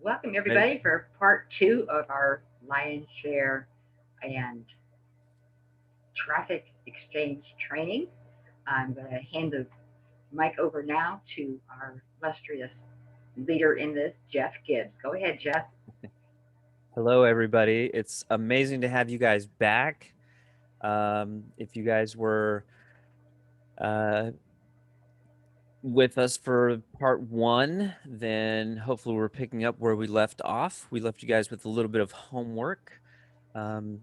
Welcome Ready? everybody for part two of our lion's share and traffic exchange training. I'm going to hand the mic over now to our illustrious leader in this, Jeff Gibbs. Go ahead, Jeff. Hello, everybody. It's amazing to have you guys back. If you guys were uh, with us for part one, then hopefully we're picking up where we left off. We left you guys with a little bit of homework. Um,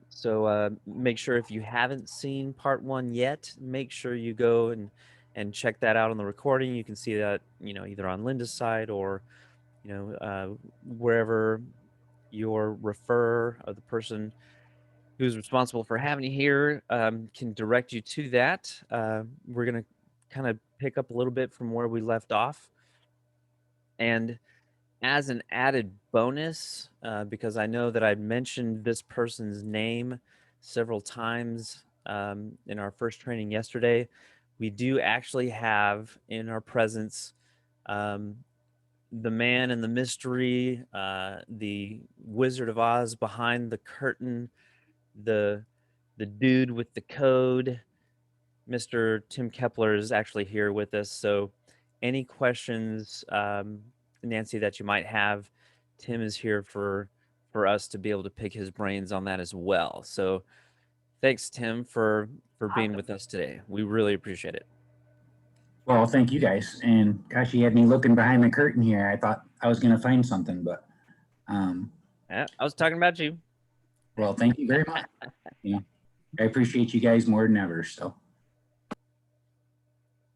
so make sure if you haven't seen part one yet, make sure you go and check that out on the recording. You can see that, either on Linda's side or, wherever your referrer or the person who's responsible for having you here can direct you to that. We're going to kind of pick up a little bit from where we left off. And as an added bonus, because I know that I mentioned this person's name several times in our first training yesterday, we do actually have in our presence um, the man and the mystery, the Wizard of Oz behind the curtain, the dude with the code. Mr. Tim Kepler is actually here with us. So, any questions, Nancy, that you might have, Tim is here for us to be able to pick his brains on that as well. So, thanks, Tim, for being Awesome. with us today. We really appreciate it. Well, thank you guys. And gosh, you had me looking behind the curtain here. I thought I was going to find something, but um, Yeah, I was talking about you. well, thank you very much. Yeah, I appreciate you guys more than ever. So,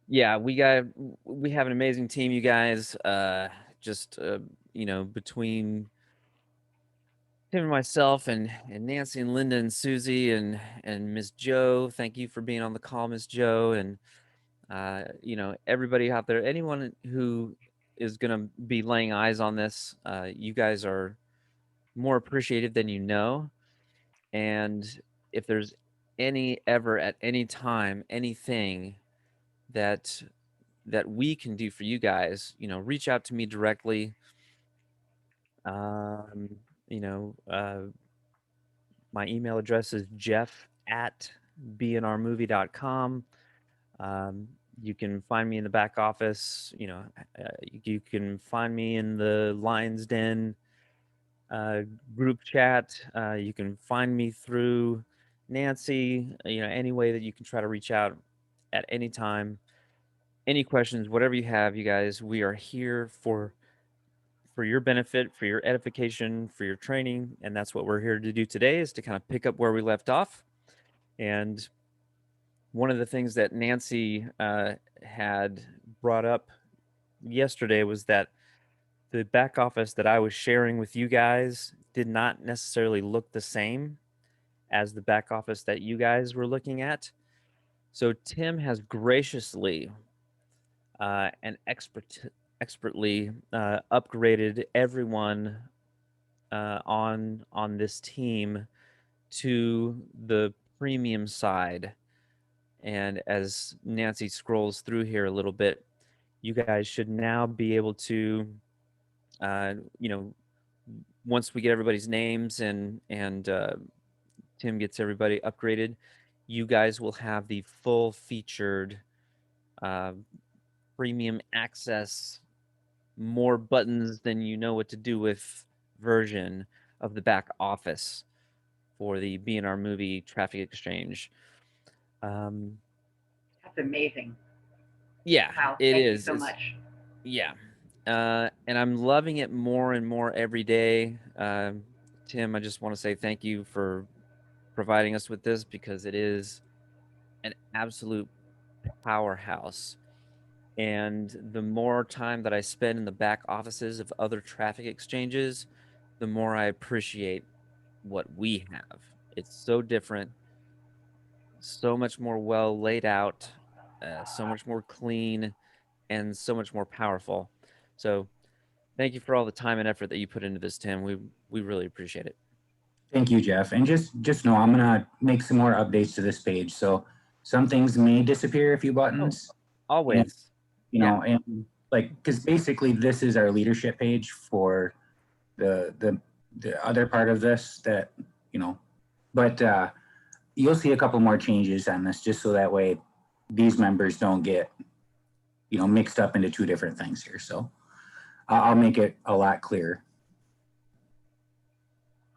Yeah, we have an amazing team, you guys. Just between Tim and myself and Nancy and Linda and Susie and Miss Joe. Thank you for being on the call, Miss Joe, and everybody out there, anyone who is going to be laying eyes on this. You guys are more appreciated than you know, and if there's ever at any time anything that we can do for you guys, reach out to me directly. Um, you know, uh, my email address is jeff@bnrmovie.com. Um, you can find me in the back office. You can find me in the Lions Den uh, group chat. You can find me through Nancy. Any way that you can try to reach out at any time. Any questions, whatever you have, you guys, we are here for your benefit, for your edification, for your training, and that's what we're here to do today is to kind of pick up where we left off. And one of the things that Nancy had brought up yesterday was that the back office that I was sharing with you guys did not necessarily look the same as the back office that you guys were looking at. So Tim has graciously and expertly upgraded everyone on this team to the premium side. And as Nancy scrolls through here a little bit, you guys should now be able to, uh, you know, once we get everybody's names and Tim gets everybody upgraded, you guys will have the full featured uh, premium access, more buttons than you know what to do with version of the back office for the BNR movie traffic exchange. Um, That's amazing. yeah, Wow. it Thank you is. so much. Yeah. And I'm loving it more and more every day. Tim, I just want to say thank you for providing us with this because it is an absolute powerhouse. And the more time that I spend in the back offices of other traffic exchanges, the more I appreciate what we have. It's so different, so much more well laid out, so much more clean, and so much more powerful. So thank you for all the time and effort that you put into this, Tim. We really appreciate it. thank you, Jeff. And just know I'm gonna make some more updates to this page. So some things may disappear, a few Oh, buttons, and always. you Yeah. know, and like, because basically this is our leadership page for the other part of this that, you know, but you'll see a couple more changes on this just so that way these members don't get, you know, mixed up into two different things here. So I'll make it a lot clearer.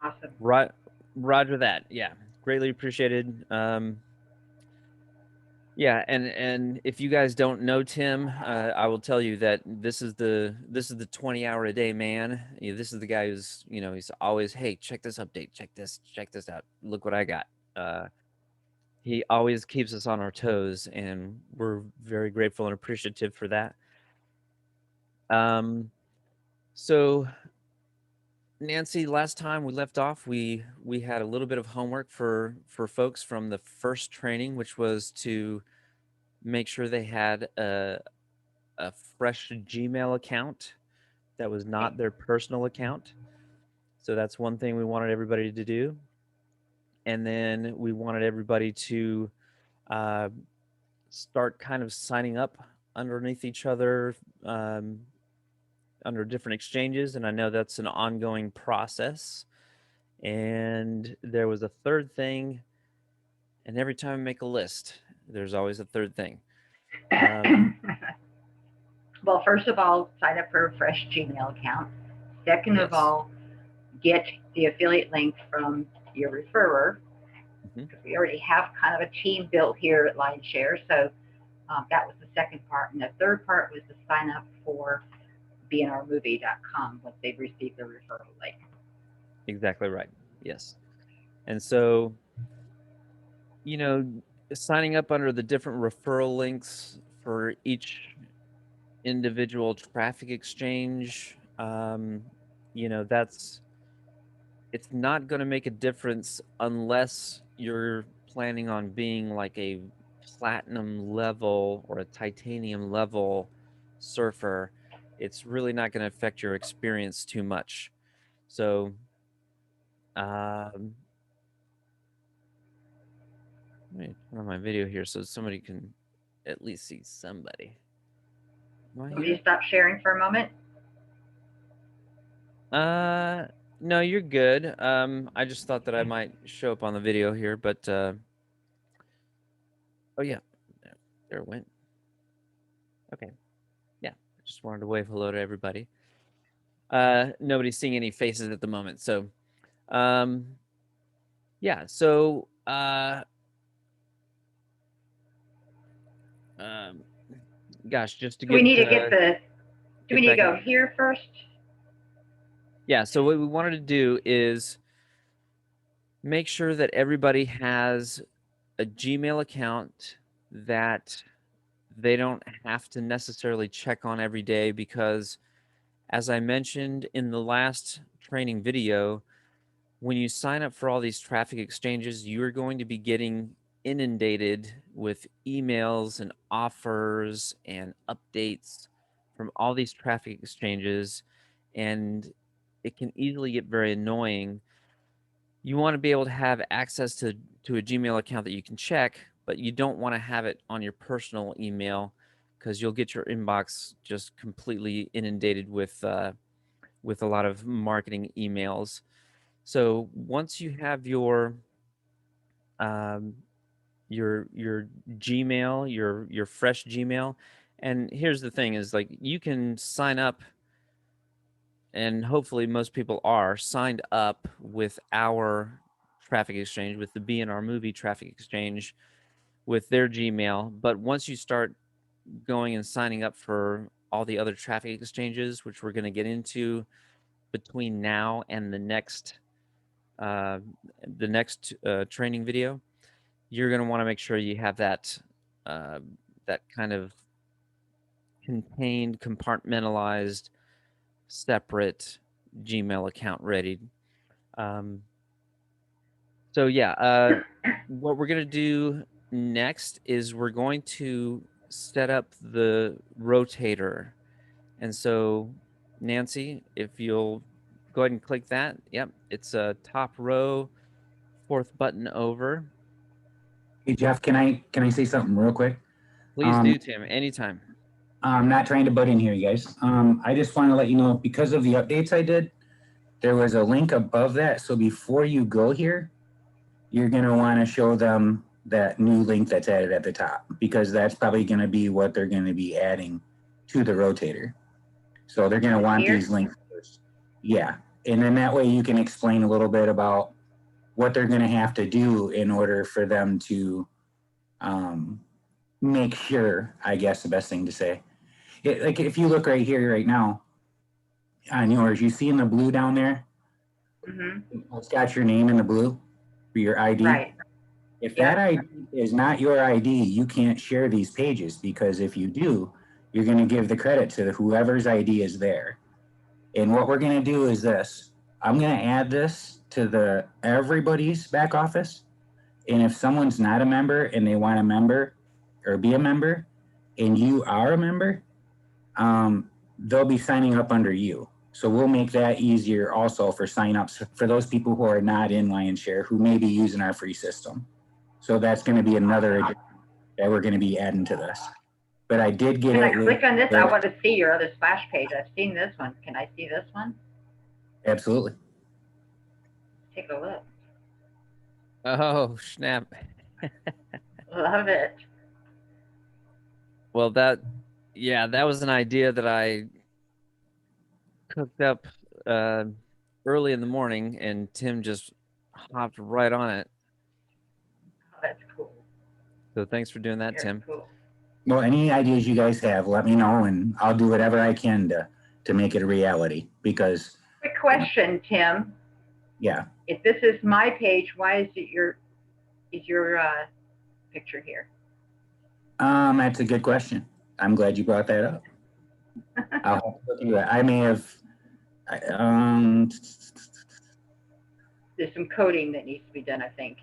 Awesome. Right, Roger that. Yeah, greatly appreciated. Yeah, and if you guys don't know Tim, I will tell you that this is the 20-hour-a-day man. This is the guy who's, you know, he's always, hey, check this update, check this out, look what I got. He always keeps us on our toes, and we're very grateful and appreciative for that. So Nancy, last time we left off, we had a little bit of homework for folks from the first training, which was to make sure they had a fresh Gmail account that was not their personal account. So that's one thing we wanted everybody to do. And then we wanted everybody to start kind of signing up underneath each other under different exchanges. And I know that's an ongoing process. And there was a third thing. And every time I make a list, there's always a third thing. Well, first of all, sign up for a fresh Gmail account. Second Yes. of all, get the affiliate link from your referrer. Because we already have kind of a team built here at LionShare. So that was the second part. And the third part was to sign up for bnrmovie.com once they've received the referral link. Exactly right. Yes. And so, you know, signing up under the different referral links for each individual traffic exchange, you know, it's not going to make a difference unless you're planning on being like a platinum level or a titanium level surfer. It's really not going to affect your experience too much. So, let me turn on my video here so somebody can at least see somebody. Will you stop sharing for a moment? No, you're good. I just thought that I might show up on the video here, but oh yeah, there it went. Okay, yeah, I just wanted to wave hello to everybody. Nobody's seeing any faces at the moment, so yeah, so gosh, just to get. We need to get the. Do we need to go here first? Yeah. So what we wanted to do is make sure that everybody has a Gmail account that they don't have to necessarily check on every day, because as I mentioned in the last training video, when you sign up for all these traffic exchanges, you're going to be getting inundated with emails and offers and updates from all these traffic exchanges, and it can easily get very annoying. You want to be able to have access to a Gmail account that you can check, but you don't want to have it on your personal email, because you'll get your inbox just completely inundated with a lot of marketing emails. So once you have your Gmail, your fresh Gmail, and here's the thing is, like, you can sign up, and hopefully most people are signed up with our traffic exchange, with the BNR Movie traffic exchange, with their Gmail. But once you start going and signing up for all the other traffic exchanges, which we're going to get into between now and the next training video, you're going to want to make sure you have that that kind of contained, compartmentalized, separate Gmail account ready. So yeah, what we're going to do next is we're going to set up the rotator. And so, Nancy, if you'll go ahead and click that. Yep, it's a top row, fourth button over. Hey Jeff, can I say something real quick? Please do, Tim, anytime. I'm not trying to butt in here, you guys. I just want to let you know, because of the updates I did, there was a link above that. So before you go here, you're going to want to show them that new link that's added at the top, because that's probably going to be what they're going to be adding to the rotator. So they're going to want these links first. Yeah. And then that way you can explain a little bit about what they're going to have to do in order for them to make sure, I guess the best thing to say. Like if you look right here, right now, on yours, you see in the blue down there, it's got your name in the blue for your ID. Right. If that ID is not your ID, you can't share these pages, because if you do, you're going to give the credit to whoever's ID is there. And what we're going to do is this. I'm going to add this to everybody's back office. And if someone's not a member and they want a member or be a member, and you are a member, they'll be signing up under you. So we'll make that easier also for signups for those people who are not in Lionshare, who may be using our free system. So that's going to be another addition that we're going to be adding to this. But I did get Can it. I click on this? I want to see your other splash page. I've seen this one. Can I see this one? Absolutely. Take a look. Oh, snap. Love it. Well, that was an idea that I cooked up early in the morning, and Tim just hopped right on it. Oh, that's cool. So thanks for doing that, Very Tim. cool. Well, any ideas you guys have, let me know, and I'll do whatever I can to make it a reality. Because quick question, Tim. Yeah. If this is my page, why is it your picture here? That's a good question. I'm glad you brought that up. I'll have to look into that. I may have. There's some coding that needs to be done, I think.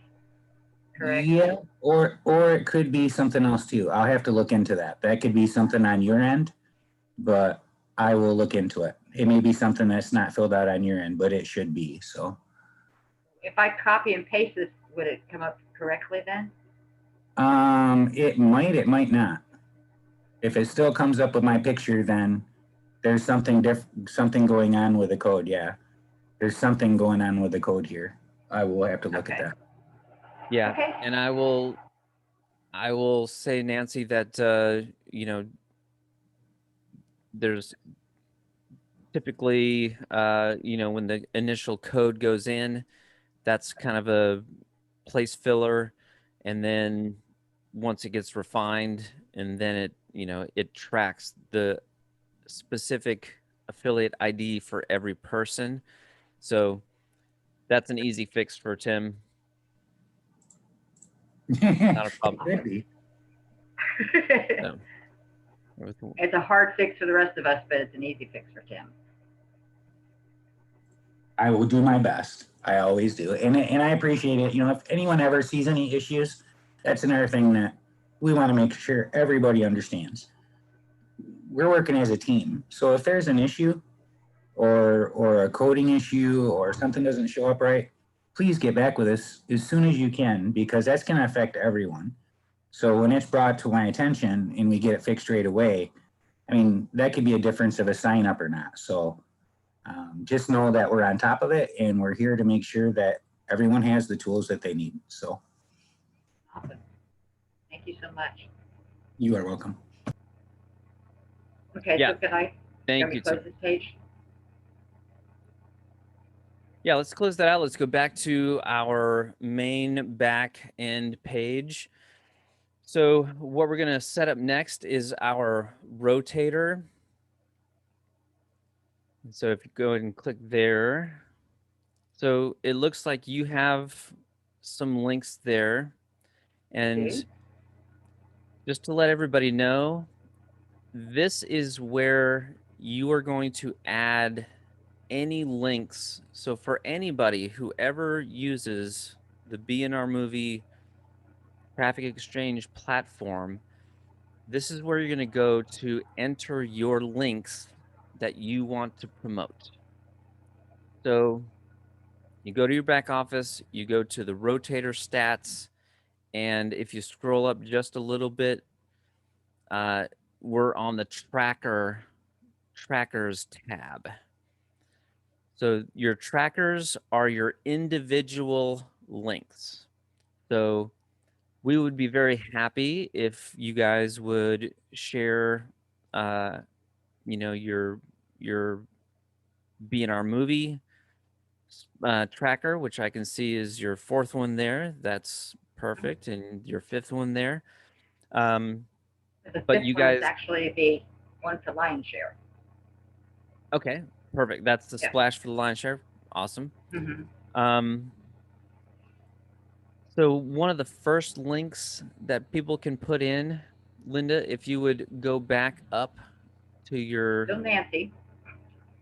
Correct? Yeah, or it could be something else too. I'll have to look into that. That could be something on your end, but I will look into it. It may be something that's not filled out on your end, but it should be. So if I copy and paste this, would it come up correctly then? It might not. If it still comes up with my picture, then there's something going on with the code. Yeah, there's something going on with the code here. I will have to look at that. Yeah, okay. And I will say, Nancy, that there's typically when the initial code goes in, that's kind of a place filler, and then once it gets refined, and then it tracks the specific affiliate ID for every person. So that's an easy fix for Tim. Not a problem. So, it's a hard fix for the rest of us, but it's an easy fix for Tim. I will do my best. I always do. And I appreciate it. If anyone ever sees any issues, that's another thing that we want to make sure everybody understands. We're working as a team. So if there's an issue or a coding issue or something doesn't show up right, please get back with us as soon as you can, because that's going to affect everyone. So when it's brought to my attention and we get it fixed right away, I mean, that could be a difference of a sign up or not. So just know that we're on top of it, and we're here to make sure that everyone has the tools that they need. So awesome. Thank you so much. You are welcome. Okay, yeah. So can I close this page? Yeah, let's close that out. Let's go back to our main back end page. So what we're going to set up next is our rotator. So if you go ahead and click there, so it looks like you have some links there. And just to let everybody know, this is where you are going to add any links. So for anybody who ever uses the B&R Movie Traffic Exchange platform, this is where you're going to go to enter your links that you want to promote. So you go to your back office, you go to the Rotator stats, and if you scroll up just a little bit, we're on the trackers tab. So your trackers are your individual links. So we would be very happy if you guys would share, you know, your BNR movie tracker, which I can see is your 4th one there. That's perfect, and your 5th one there. The But fifth you one is guys, actually the one for lion share. okay, perfect. That's the Yeah. splash for the line share. Awesome. Mm-hmm. So one of the first links that people can put in, Linda, if you would go back up to your Still Nancy.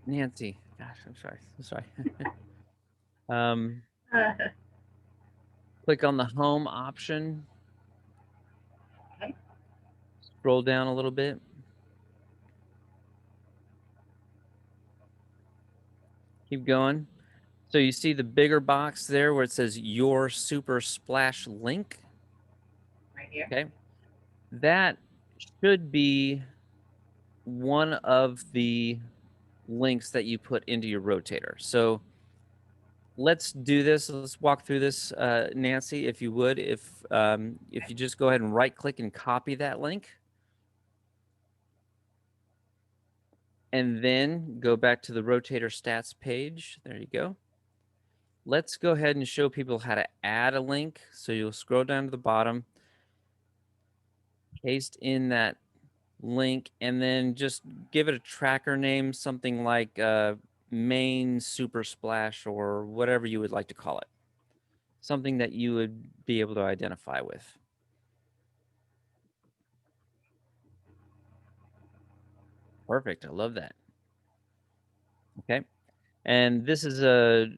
Nancy. Gosh, I'm sorry. Click on the home option. Okay. Scroll down a little bit. Keep going. So you see the bigger box there where it says your super splash link. Right here. Okay. That should be one of the links that you put into your rotator. So let's do this. Let's walk through this, Nancy, if you would. If you just go ahead and right click and copy that link. And then go back to the rotator stats page. There you go. Let's go ahead and show people how to add a link. So you'll scroll down to the bottom, paste in that link, and then just give it a tracker name, something like main super splash or whatever you would like to call it. Something that you would be able to identify with. Perfect. I love that. Okay. And this is a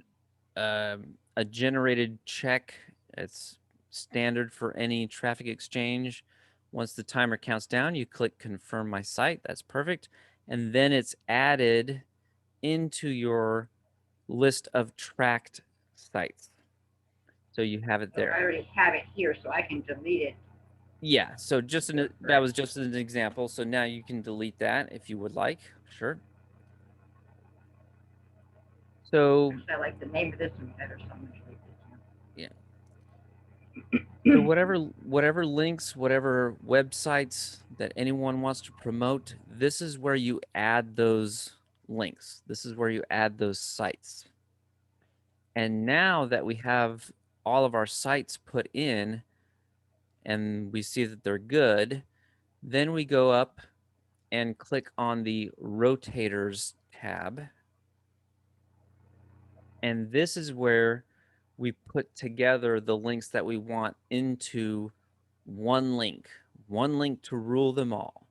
generated check. It's standard for any traffic exchange. Once the timer counts down, you click confirm my site. That's perfect. And then it's added into your list of tracked sites. So you have it So I there. already have it here, so I can delete it. Yeah, so just that was just an example. So now you can delete that if you would like. Sure. So Actually, I like the name of this one better, so I'm going to delete this one. yeah. So whatever links, whatever websites that anyone wants to promote, this is where you add those links. This is where you add those sites. And now that we have all of our sites put in and we see that they're good, then we go up and click on the Rotators tab. And this is where we put together the links that we want into one link to rule them all.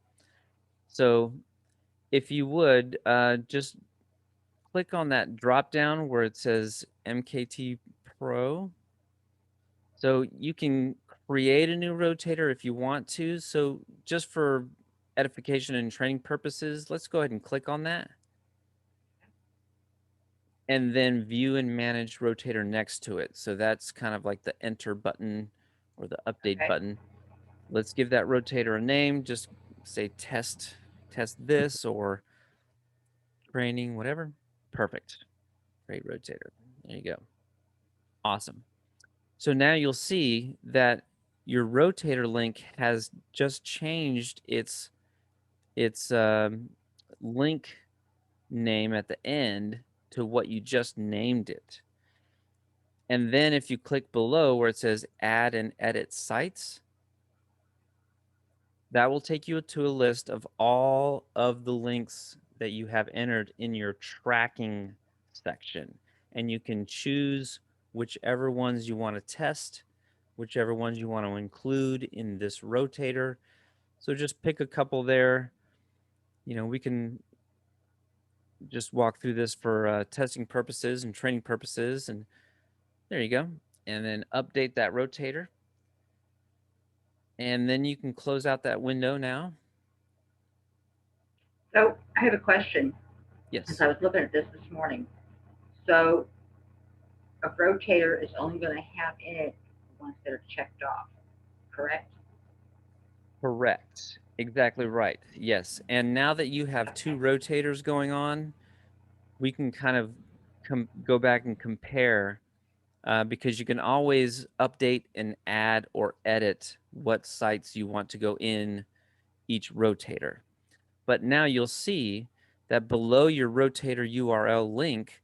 So if you would just click on that drop down where it says MKT Pro. So you can create a new rotator if you want to. So just for edification and training purposes, let's go ahead and click on that. And then view and manage rotator next to it. So that's kind of like the enter button or the update button. Let's give that rotator a name. Just say test this or training, whatever. Perfect. Great rotator. There you go. Awesome. So now you'll see that your rotator link has just changed its link name at the end to what you just named it. And then if you click below where it says add and edit sites, that will take you to a list of all of the links that you have entered in your tracking section. And you can choose whichever ones you want to test, whichever ones you want to include in this rotator. So just pick a couple there. You know, we can just walk through this for testing purposes and training purposes. And there you go. And then update that rotator. And then you can close out that window now. So I have a question. Yes. As I was looking at this morning. So a rotator is only going to have in it the ones that are checked off, correct? Correct. Exactly right. Yes. And now that you have two rotators going on, we can kind of go back and compare because you can always update and add or edit what sites you want to go in each rotator. But now you'll see that below your rotator URL link,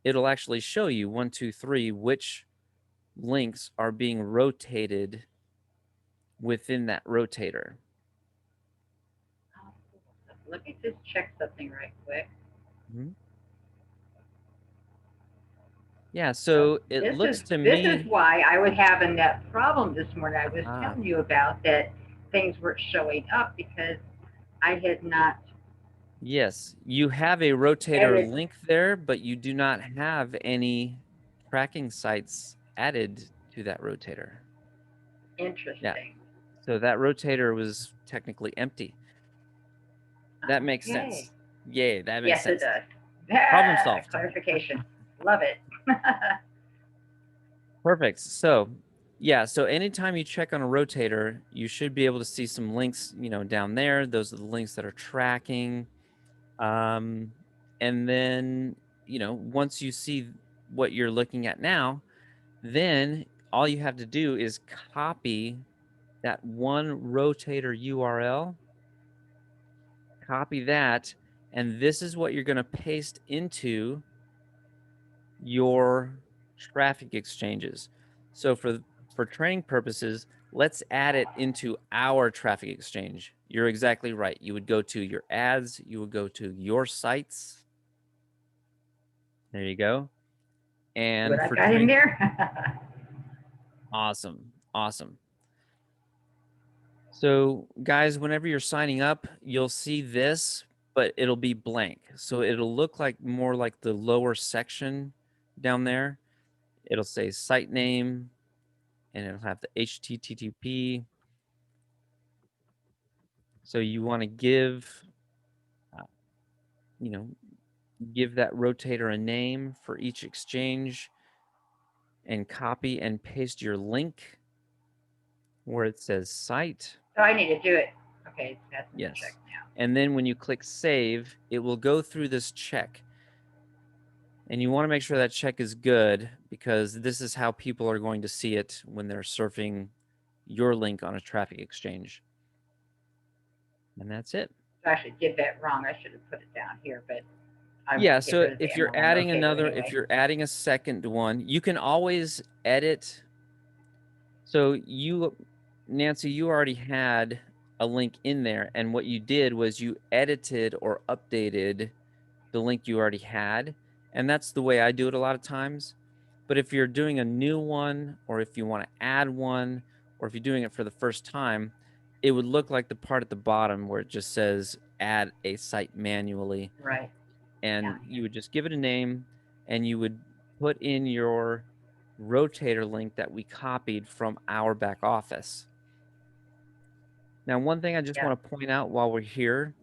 it'll actually show you 1, 2, 3, which links are being rotated within that rotator. Oh, cool. Let me just check something right quick. Mm-hmm. Yeah, So so it looks to this is me. why I was having that problem this morning. I was Ah, telling you about that things weren't showing up because I had not yes, you have a rotator edited. link there, but you do not have any tracking sites added to that rotator. Yeah, Interesting. so that rotator was technically empty. That makes Okay. sense. Yay, that makes Yes, it sense. does. Problem solved. Clarification. Love it. Perfect. So, yeah, so anytime you check on a rotator, you should be able to see some links, down there. Those are the links that are tracking. And then, once you see what you're looking at now, then all you have to do is copy that one rotator URL, copy that, and this is what you're going to paste into your traffic exchanges. So for training purposes, let's add it into our traffic exchange. You're exactly right. You would go to your ads, you would go to your sites. There you go. See what And I for got in train, there? awesome, awesome. So guys, whenever you're signing up, you'll see this, but it'll be blank. So it'll look like more like the lower section down there. It'll say site name, and it'll have the HTTP. So you want to uh, give that rotator a name for each exchange and copy and paste your link where it says site. So I need to do it. Okay, that's Yes. checked now. And then when you click save, it will go through this check. And you want to make sure that check is good because this is how people are going to see it when they're surfing your link on a traffic exchange. And that's it. So I actually did that wrong. I should have put it down here, but I Yeah, want to get so rid of the if you're M1 adding rotator if anyway. you're adding a second one, you can always edit. So Nancy, you already had a link in there, and what you did was you edited or updated the link you already had, and that's the way I do it a lot of times. But if you're doing a new one, or if you want to add one, or if you're doing it for the first time, it would look like the part at the bottom where it just says add a site manually. Right. And Down you here. would just give it a name, and you would put in your rotator link that we copied from our back office. Now, one thing I just want to point out while we're here,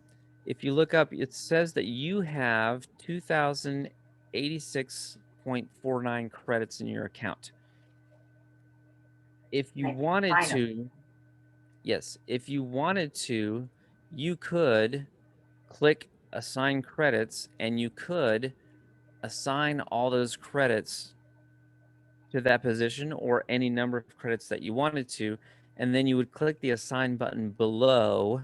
if you look up, it says that you have 2,086.49 credits in your account. If you wanted to, yes, if you wanted to, you could click assign credits and you could assign all those credits to that position or any number of credits that you wanted to, and then you would click the assign button below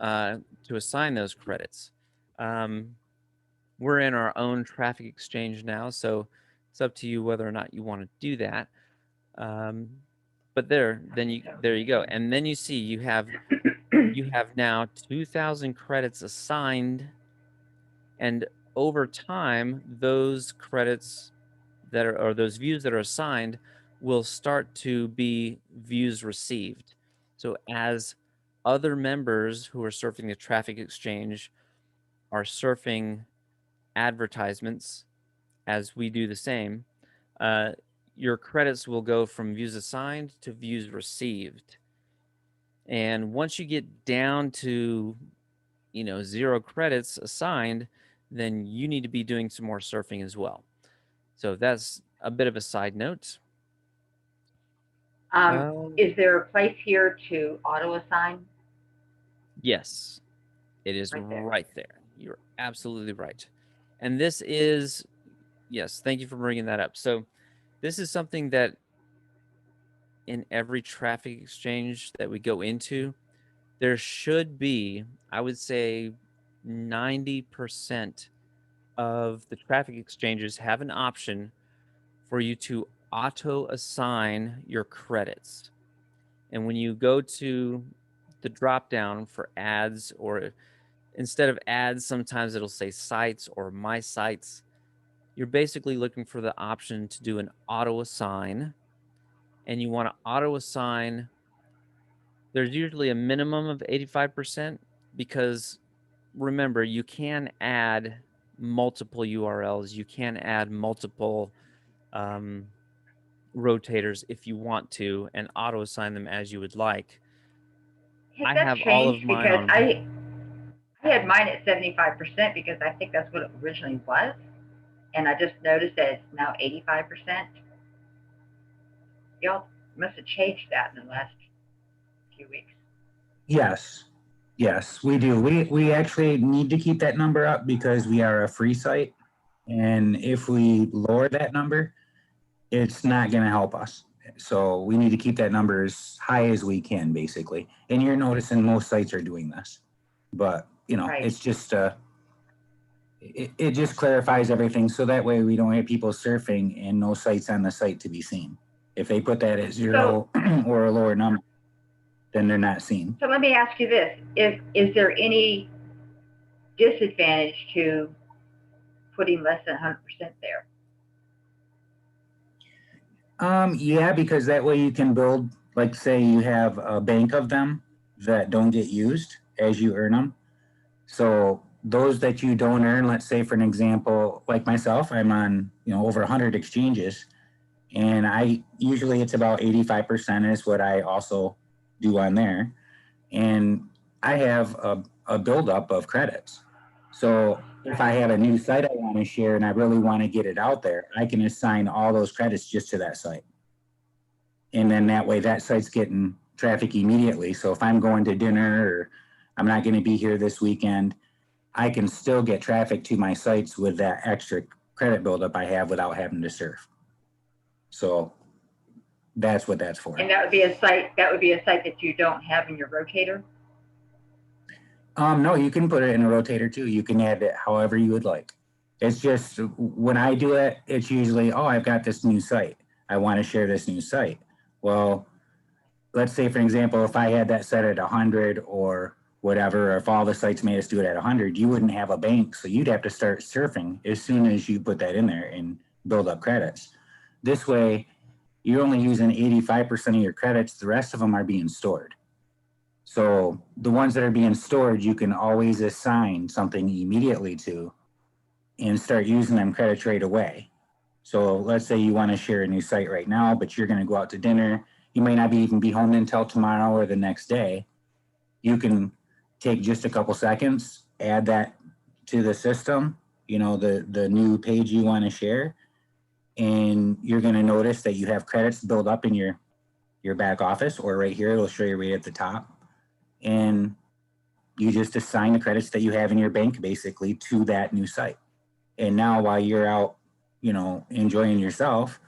to assign those credits. We're in our own traffic exchange now, so it's up to you whether or not you want to do that. But there you go, and then you see you have now 2,000 credits assigned, and over time those credits that are, or those views that are assigned, will start to be views received. So as other members who are surfing the traffic exchange are surfing advertisements, as we do the same, your credits will go from views assigned to views received. And once you get down to 0 credits assigned, then you need to be doing some more surfing as well. So that's a bit of a side note. Is there a place here to auto assign? Yes, it is Right there. right there. You're absolutely right. And this is, yes, thank you for bringing that up. So this is something that in every traffic exchange that we go into, there should be, I would say 90% of the traffic exchanges have an option for you to auto assign your credits. And when you go to the drop down for ads, or instead of ads, sometimes it'll say sites or my sites. You're basically looking for the option to do an auto assign, and you want to auto assign. There's usually a minimum of 85% because remember, you can add multiple URLs, you can add multiple um, rotators if you want to, and auto assign them as you would like. Has I that have all of changed? mine Because on. I had mine at 75% because I think that's what it originally was. And I just noticed that it's now 85%. Y'all must have changed that in the last few weeks. Yes. Yes, we do. We actually need to keep that number up because we are a free site. And if we lower that number, it's not going to help us. So we need to keep that number as high as we can, basically. And you're noticing most sites are doing this. But, you know, Right. it's just, it just clarifies everything. So that way we don't have people surfing and no sites on the site to be seen. If they put that at 0 or a lower number, then they're not seen. So let me ask you this. Is there any disadvantage to putting less than 100% there? Yeah, because that way you can build, like say you have a bank of them that don't get used as you earn them. So those that you don't earn, let's say for an example, like myself, I'm on, you know, over 100 exchanges, and I usually it's about 85% is what I also do on there. And I have a buildup of credits. So if I have a new site I want to share and I really want to get it out there, I can assign all those credits just to that site. And then that way that site's getting traffic immediately. So if I'm going to dinner or I'm not going to be here this weekend, I can still get traffic to my sites with that extra credit buildup I have without having to surf. So that's what that's for. And that would be a site that you don't have in your rotator? No, you can put it in a rotator too. You can add it however you would like. It's just when I do it, it's usually, oh, I've got this new site. I want to share this new site. Well, let's say, for example, if I had that set at 100 or whatever, or if all the sites made us do it at 100, you wouldn't have a bank. So you'd have to start surfing as soon as you put that in there and build up credits. This way, you're only using 85% of your credits. The rest of them are being stored. So the ones that are being stored, you can always assign something immediately to and start using them credits right away. So let's say you want to share a new site right now, but you're going to go out to dinner. You may not even be home until tomorrow or the next day. You can take just a couple seconds, add that to the system, you know, the new page you want to share, and you're going to notice that you have credits build up in your back office, or right here, it'll show you right at the top. And you just assign the credits that you have in your bank basically to that new site. And now while you're out, you know, enjoying yourself,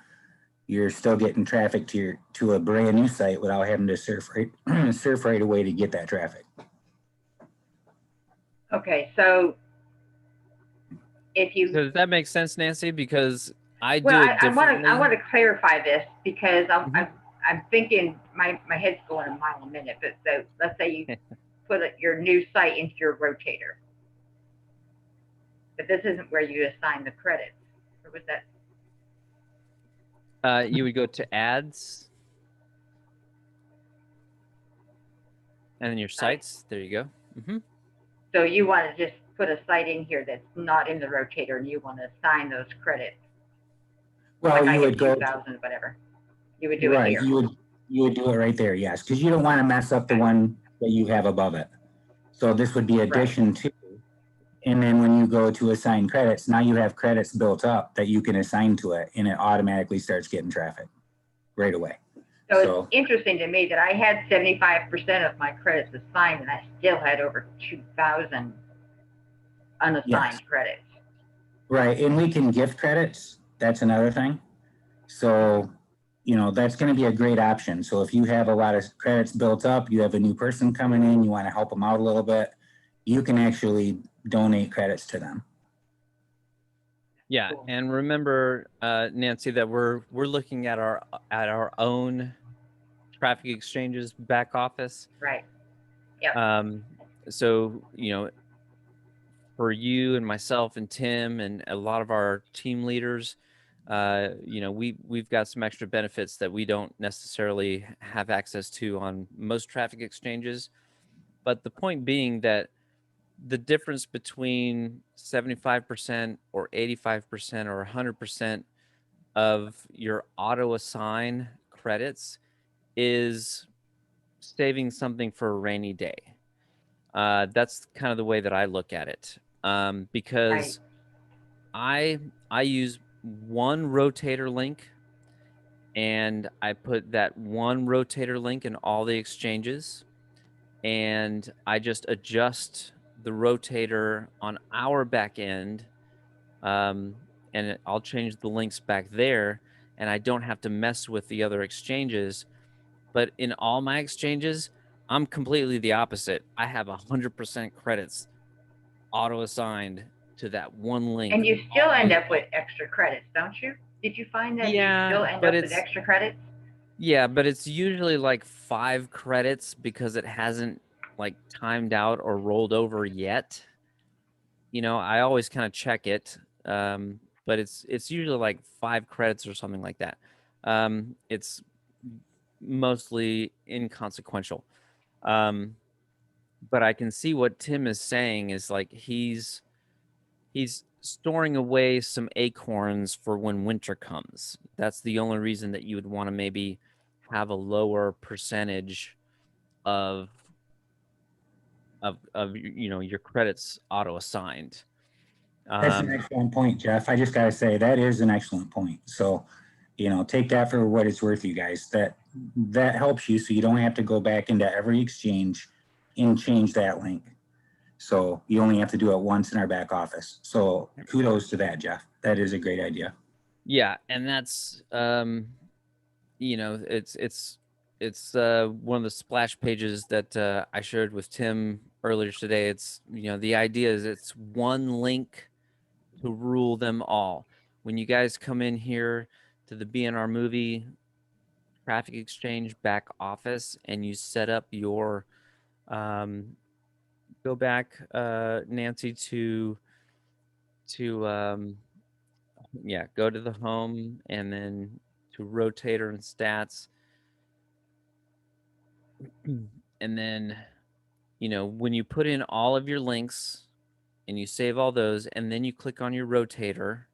you're still getting traffic to a brand new site without having to surf right away to get that traffic. Okay, so if you So does that make sense, Nancy? Because I do well, it differently. I want to clarify this because Mhm. I'm thinking my head's going a mile a minute. But so let's say you put your new site into your rotator, but this isn't where you assign the credits. Or was that? You would go to ads, and then your sites. There you go. Mm-hmm. So you want to just put a site in here that's not in the rotator, and you want to assign those credits. Well, like you would go 2,000, whatever. You would do it right. here. You would do it right there, yes, because you don't want to mess up the one that you have above it. So this would be addition to. And then when you go to assign credits, now you have credits built up that you can assign to it, and it automatically starts getting traffic right away. So it's interesting to me that I had 75% of my credits assigned, and I still had over 2,000 unassigned credits. Right, and we can gift credits. That's another thing. So, that's going to be a great option. So if you have a lot of credits built up, you have a new person coming in, you want to help them out a little bit, you can actually donate credits to them. Yeah, Cool. and remember, Nancy, that we're looking at our own traffic exchanges back office. Right. Yeah. So for you and myself and Tim and a lot of our team leaders, we've got some extra benefits that we don't necessarily have access to on most traffic exchanges. But the point being that the difference between 75% or 85% or 100% of your auto assign credits is saving something for a rainy day. That's kind of the way that I look at it, because I use one rotator link, and I put that one rotator link in all the exchanges, and I just adjust the rotator on our back end, and I'll change the links back there, and I don't have to mess with the other exchanges. But in all my exchanges, I'm completely the opposite. I have 100% credits auto assigned to that one link. And you still end up with extra credits, don't you? Did you find that you still end up with extra credits? Yeah, but it's usually like 5 credits because it hasn't like timed out or rolled over yet. I always kind of check it, but it's usually like 5 credits or something like that. It's mostly inconsequential. But I can see what Tim is saying is like he's storing away some acorns for when winter comes. That's the only reason that you would want to maybe have a lower percentage of your credits auto assigned. That's an excellent point, Jeff. I just got to say that is an excellent point. So, take that for what it's worth, you guys. That helps you, so you don't have to go back into every exchange and change that link. So you only have to do it once in our back office. So kudos to that, Jeff. That is a great idea. Yeah, and that's it's one of the splash pages that I shared with Tim earlier today. It's the idea is it's one link to rule them all. When you guys come in here to the BNR movie traffic exchange back office and you set up your go back, Nancy, to go to the home and then to Rotator and stats. And then, when you put in all of your links and you save all those, and then you click on your Rotator,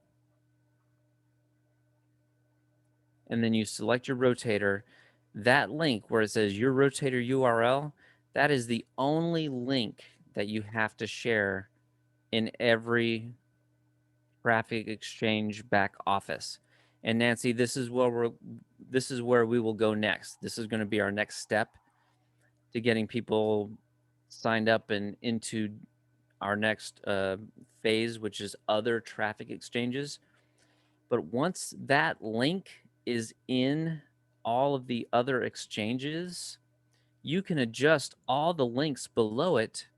and then you select your Rotator, that link where it says your Rotator URL, that is the only link that you have to share in every traffic exchange back office. And Nancy, this is where we will go next. This is going to be our next step to getting people signed up and into our next phase, which is other traffic exchanges. But once that link is in all of the other exchanges, you can adjust all the links below it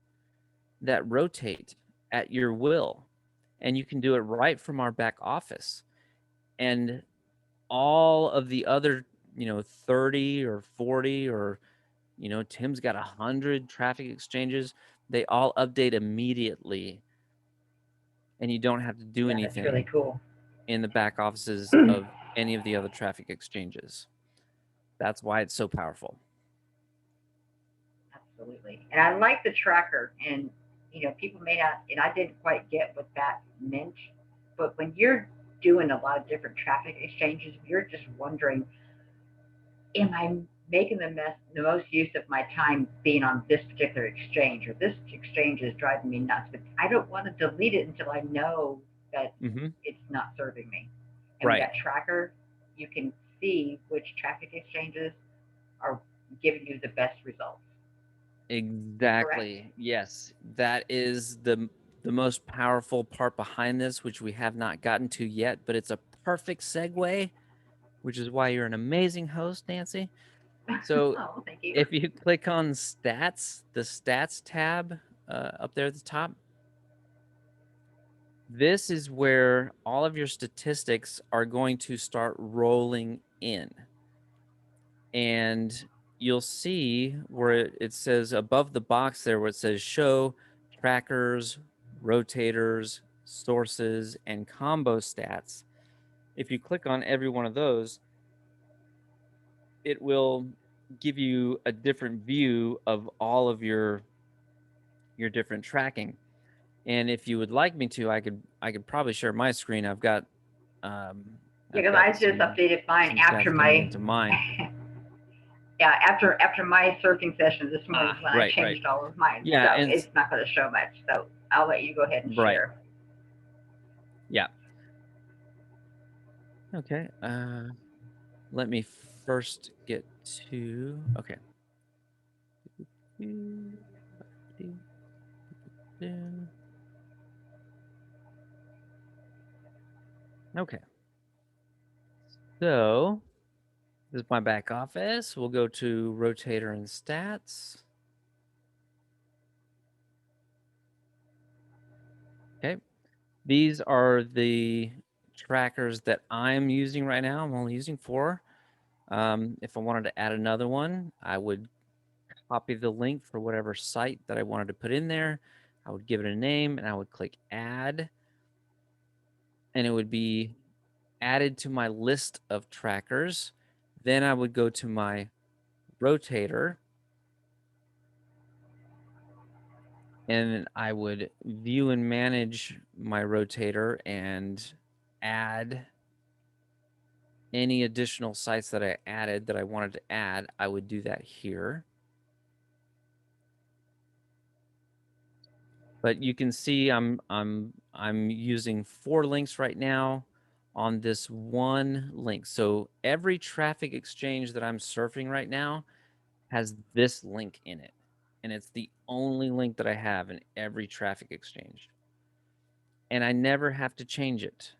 that rotate at your will. And you can do it right from our back office. And all of the other, 30 or 40 or, Tim's got 100 traffic exchanges. They all update immediately. And you don't have to do anything. That's really cool. In the back offices of any of the other traffic exchanges. That's why it's so powerful. Absolutely. And I like the tracker, and people may not, and I didn't quite get what that meant, but when you're doing a lot of different traffic exchanges, you're just wondering, am I making the most use of my time being on this particular exchange, or this exchange is driving me nuts, but I don't want to delete it until I know that it's not serving me. And with that tracker, you can see which traffic exchanges are giving you the best results. Exactly. Yes, that is the most powerful part behind this, which we have not gotten to yet, but it's a perfect segue, which is why you're an amazing host, Nancy. So Oh, thank you. if you click on stats, the stats tab up there at the top, this is where all of your statistics are going to start rolling in. And you'll see where it says above the box there where it says show trackers, rotators, sources, and combo stats. If you click on every one of those, it will give you a different view of all of your different tracking. And if you would like me to, I could probably share my screen. I've got Because I just updated mine after my mine. Yeah, after my surfing session this morning when Right, I changed all of mine. Yeah, so and it's not going to show much. So I'll let you go ahead and Right. share. Yeah. Okay. Let me first get to okay. Okay. So this is my back office. We'll go to Rotator and Stats. Okay. These are the trackers that I'm using right now. I'm only using 4. If I wanted to add another one, I would copy the link for whatever site that I wanted to put in there. I would give it a name and I would click add. And it would be added to my list of trackers. Then I would go to my rotator and I would view and manage my rotator and add any additional sites that I added that I wanted to add. I would do that here. But you can see I'm using 4 links right now on this one link. So every traffic exchange that I'm surfing right now has this link in it. And it's the only link that I have in every traffic exchange. And I never have to change it.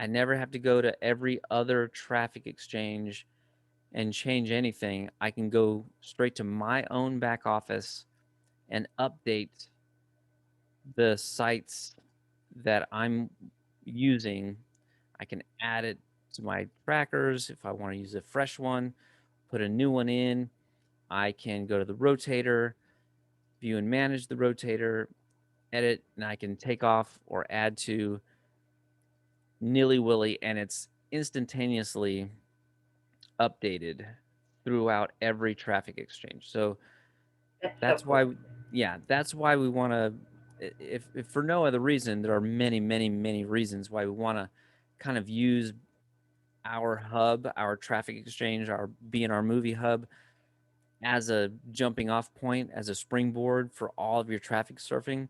I never have to go to every other traffic exchange and change anything. I can go straight to my own back office and update the sites that I'm using. I can add it to my trackers if I want to use a fresh one, put a new one in. I can go to the rotator, view and manage the rotator, edit, and I can take off or add to nilly-willy, and it's instantaneously updated throughout every traffic exchange. So that's so why, cool. that's why we want to, if for no other reason, there are many reasons why we want to kind of use our hub, our traffic exchange, our B&R movie hub as a jumping off point, as a springboard for all of your traffic surfing.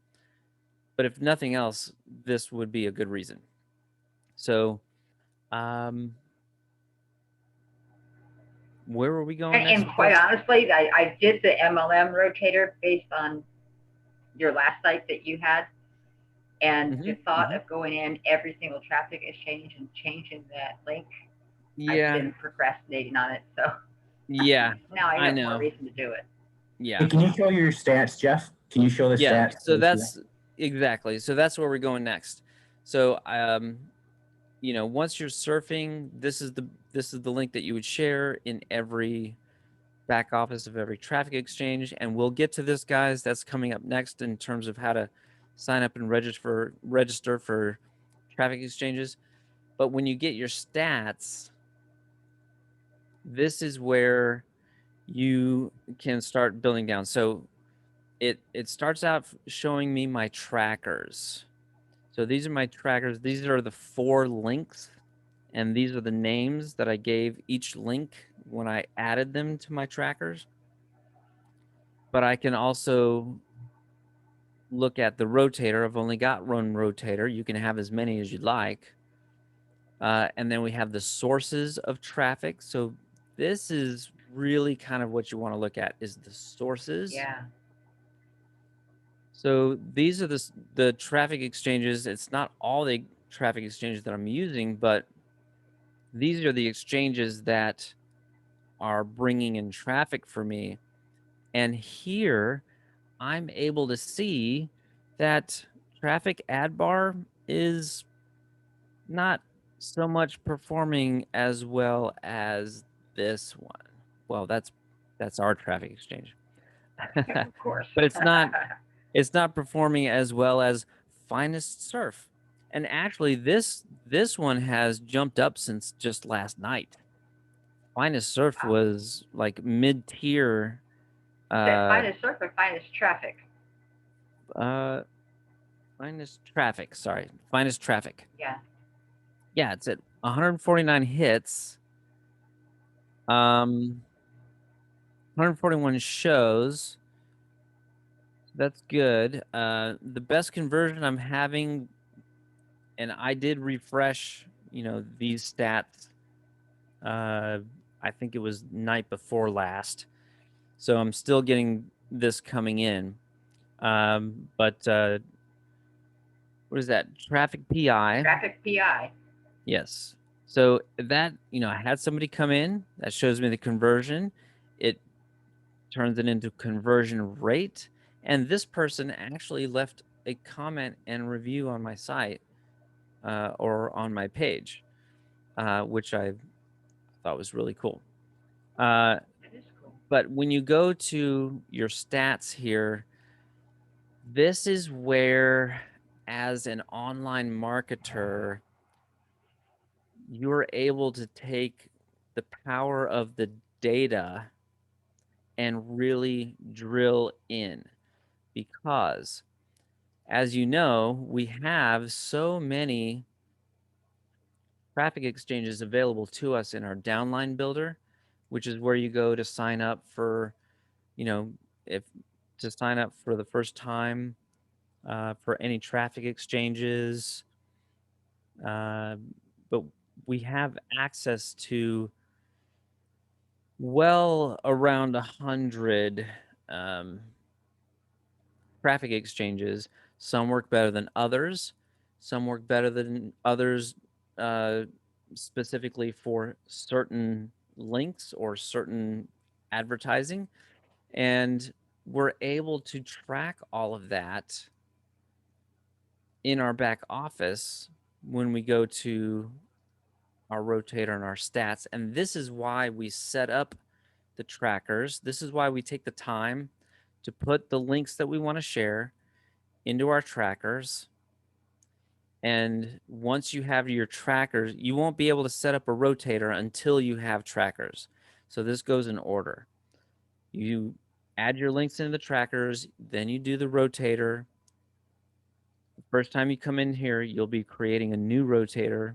But if nothing else, this would be a good reason. So, where were we going next? And quite honestly, I did the MLM rotator based on your last site that you had. And the thought of going in every single traffic exchange and changing that link, Yeah. I've been procrastinating on it. So yeah, now I have know. more reason to do it. Yeah. Hey, can you show your stats, Jeff? Can you show the stats? So that's exactly. So that's where we're going next. So you know, once you're surfing, this is the link that you would share in every back office of every traffic exchange, and we'll get to this, guys. That's coming up next in terms of how to sign up and register for traffic exchanges. But when you get your stats, this is where you can start building down. So it starts out showing me my trackers. So these are my trackers. These are the 4 links, and these are the names that I gave each link when I added them to my trackers. But I can also look at the rotator. I've only got one rotator. You can have as many as you'd like. And then we have the sources of traffic. So this is really kind of what you want to look at is the sources. Yeah. So these are the traffic exchanges. It's not all the traffic exchanges that I'm using, but these are the exchanges that are bringing in traffic for me. And here I'm able to see that traffic ad bar is not so much performing as well as this one. Well, that's our traffic exchange. Of course. But it's not performing as well as Finest Surf. And actually this one has jumped up since just last night. Finest Surf Wow. was like mid-tier. Finest surf or finest traffic? Finest Traffic, sorry. Finest Traffic. Yeah. Yeah, it's at 149 hits. 141 shows. That's good. The best conversion I'm having, and I did refresh, these stats. I think it was night before last. So I'm still getting this coming in. But what is that? Traffic PI. Traffic PI. Yes. So that, I had somebody come in, that shows me the conversion. It turns it into conversion rate. And this person actually left a comment and review on my site or on my page, which I thought was really cool. That is cool. But when you go to your stats here, this is where, as an online marketer, you're able to take the power of the data and really drill in, because as you know, we have so many traffic exchanges available to us in our Downline Builder, which is where you go to sign up for, if to sign up for the first time for any traffic exchanges. But we have access to well around 100 traffic exchanges. Some work better than others. Some work better than others specifically for certain links or certain advertising. And we're able to track all of that in our back office when we go to our rotator and our stats. And this is why we set up the trackers. This is why we take the time to put the links that we want to share into our trackers. And once you have your trackers, you won't be able to set up a rotator until you have trackers. So this goes in order. You add your links into the trackers, then you do the rotator. The first time you come in here, you'll be creating a new rotator.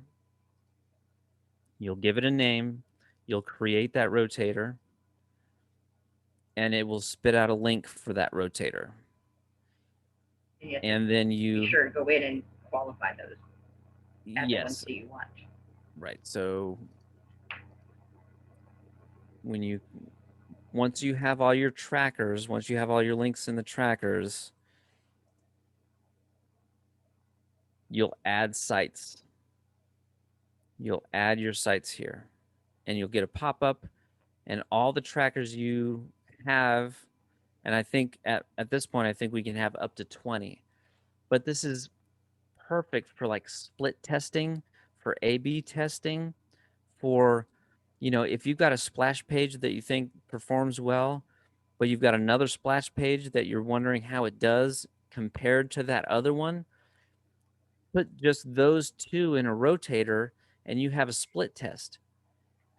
You'll give it a name. You'll create that rotator, and it will spit out a link for that rotator. And then you be sure to go in and qualify those at the ones yes, that you want. right. So once you have all your trackers, once you have all your links in the trackers, you'll add sites. You'll add your sites here, and you'll get a pop-up, and all the trackers you have, and I think at this point, I think we can have up to 20. But this is perfect for like split testing, for A/B testing, for, if you've got a splash page that you think performs well, but you've got another splash page that you're wondering how it does compared to that other one, put just those two in a rotator and you have a split test.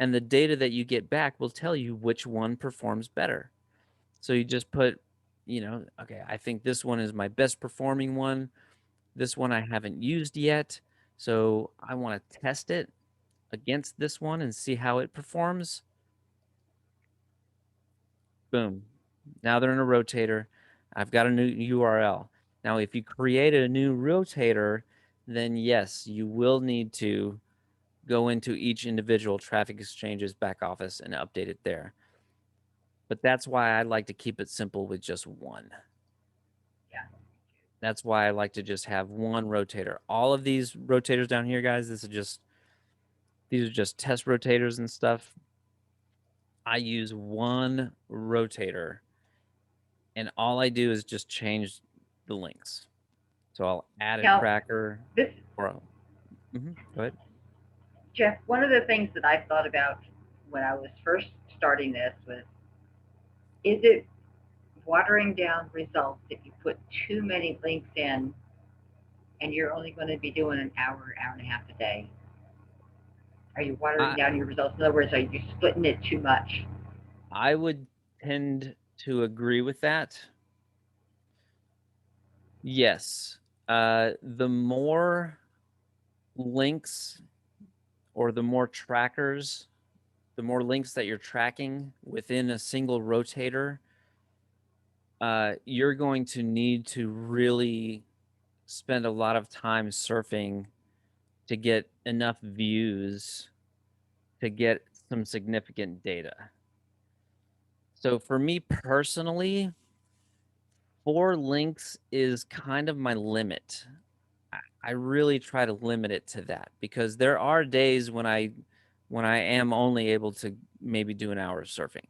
And the data that you get back will tell you which one performs better. So you just put, okay, I think this one is my best performing one. This one I haven't used yet. So I want to test it against this one and see how it performs. Boom. Now they're in a rotator. I've got a new URL. Now, if you created a new rotator, then yes, you will need to go into each individual traffic exchange's back office and update it there. But that's why I like to keep it simple with just one. Yeah. That's why I like to just have one rotator. All of these rotators down here, guys, these are just test rotators and stuff. I use one rotator, and all I do is just change the links. So I'll add a Now, tracker. This, Or go ahead. Jeff, one of the things that I thought about when I was first starting this was, is it watering down results if you put too many links in and you're only going to be doing an hour, hour and a half a day? Are you watering down your results? In other words, are you splitting it too much? I would tend to agree with that. Yes. The more links or the more trackers, the more links that you're tracking within a single rotator, you're going to need to really spend a lot of time surfing to get enough views to get some significant data. So for me personally, 4 links is kind of my limit. I really try to limit it to that because there are days when I am only able to maybe do an hour of surfing.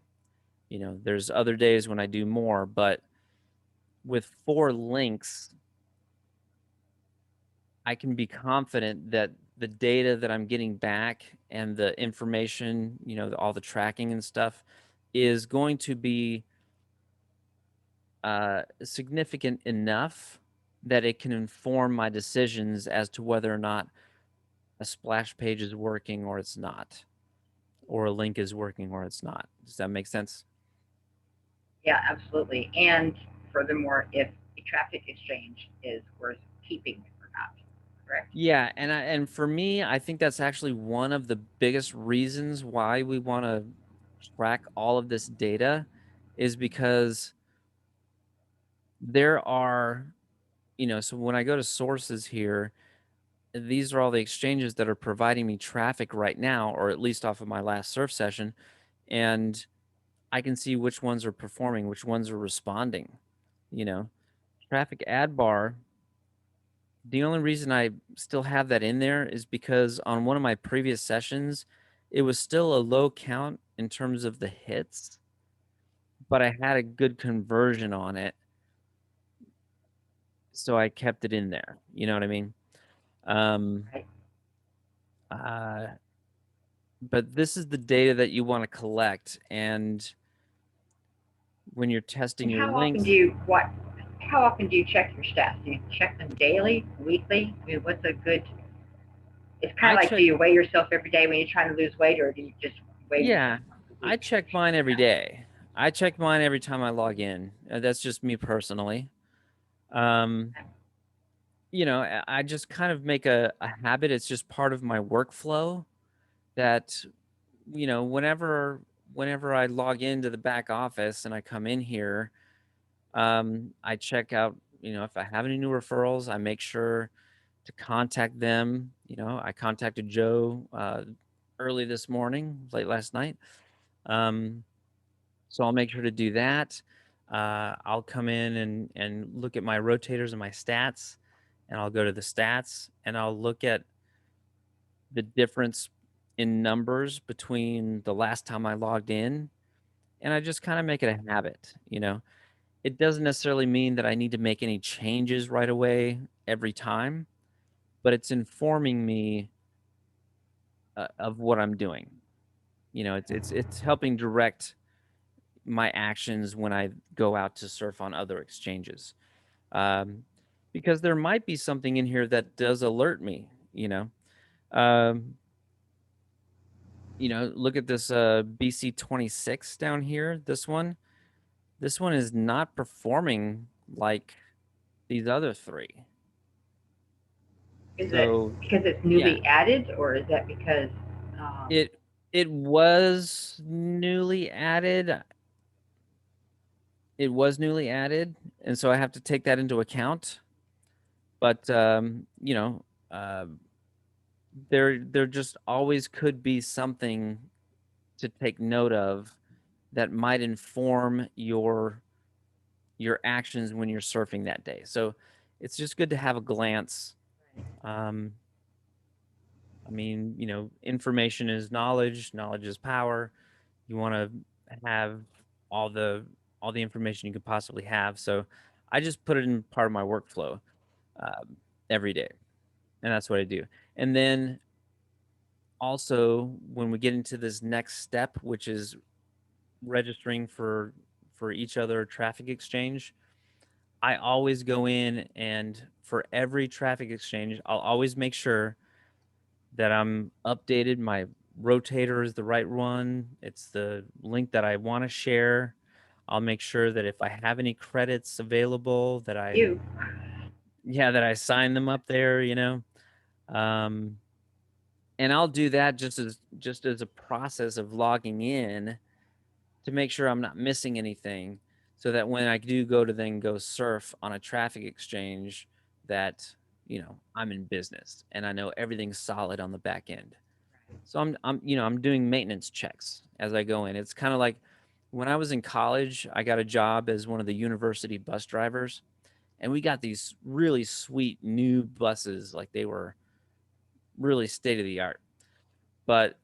You know, there's other days when I do more, but with 4 links, I can be confident that the data that I'm getting back and the information, you know, all the tracking and stuff is going to be significant enough that it can inform my decisions as to whether or not a splash page is working or it's not, or a link is working or it's not. Does that make sense? Yeah, absolutely. And furthermore, if a traffic exchange is worth keeping or not, correct? Yeah, and for me, I think that's actually one of the biggest reasons why we want to track all of this data is because there are, you know, so when I go to sources here, these are all the exchanges that are providing me traffic right now, or at least off of my last surf session, and I can see which ones are performing, which ones are responding. You know, traffic ad bar, the only reason I still have that in there is because on one of my previous sessions, it was still a low count in terms of the hits, but I had a good conversion on it. So I kept it in there. You know what I mean? Right. Uh, but this is the data that you want to collect. And when you're testing And your how often links, do you what? How often do you check your stats? Do you check them daily, weekly? I mean, what's a good? It's kind I of like, do check, you weigh yourself every day when you're trying to lose weight, or do you just weigh yeah, yourself once a I week? check mine every day. I check mine every time I log in. That's just me personally. You know, I just kind of make a habit. It's just part of my workflow that, you know, whenever I log into the back office and I come in here, I check out, you know, if I have any new referrals, I make sure to contact them. You know, I contacted Joe early this morning, late last night. So I'll make sure to do that. I'll come in and look at my rotators and my stats, and I'll go to the stats and I'll look at the difference in numbers between the last time I logged in, and I just kind of make it a habit, you know. It doesn't necessarily mean that I need to make any changes right away every time, but it's informing me of what I'm doing. You know, it's helping direct my actions when I go out to surf on other exchanges. Um, because there might be something in here that does alert me, you know. Um, you know, look at this BC26 down here. This one is not performing like these other 3. Is it So because it's yeah, newly added, or is that because? Um, it was newly added. It was newly added, and so I have to take that into account. But you know, there just always could be something to take note of that might inform your actions when you're surfing that day. So it's just good to have a glance. I mean, information is knowledge, knowledge is power. You want to have all the information you could possibly have. So I just put it in part of my workflow every day, and that's what I do. And then also, when we get into this next step, which is registering for each other traffic exchange, I always go in, and for every traffic exchange, I'll always make sure that I'm updated. My rotator is the right one. It's the link that I want to share. I'll make sure that if I have any credits available that I sign them up there, and I'll do that just as a process of logging in to make sure I'm not missing anything, so that when I do go to then go surf on a traffic exchange, that I'm in business and I know everything's solid on the back end. So I'm doing maintenance checks as I go in. It's kind of like when I was in college, I got a job as one of the university bus drivers, and we got these really sweet new buses, like they were really state of the art. But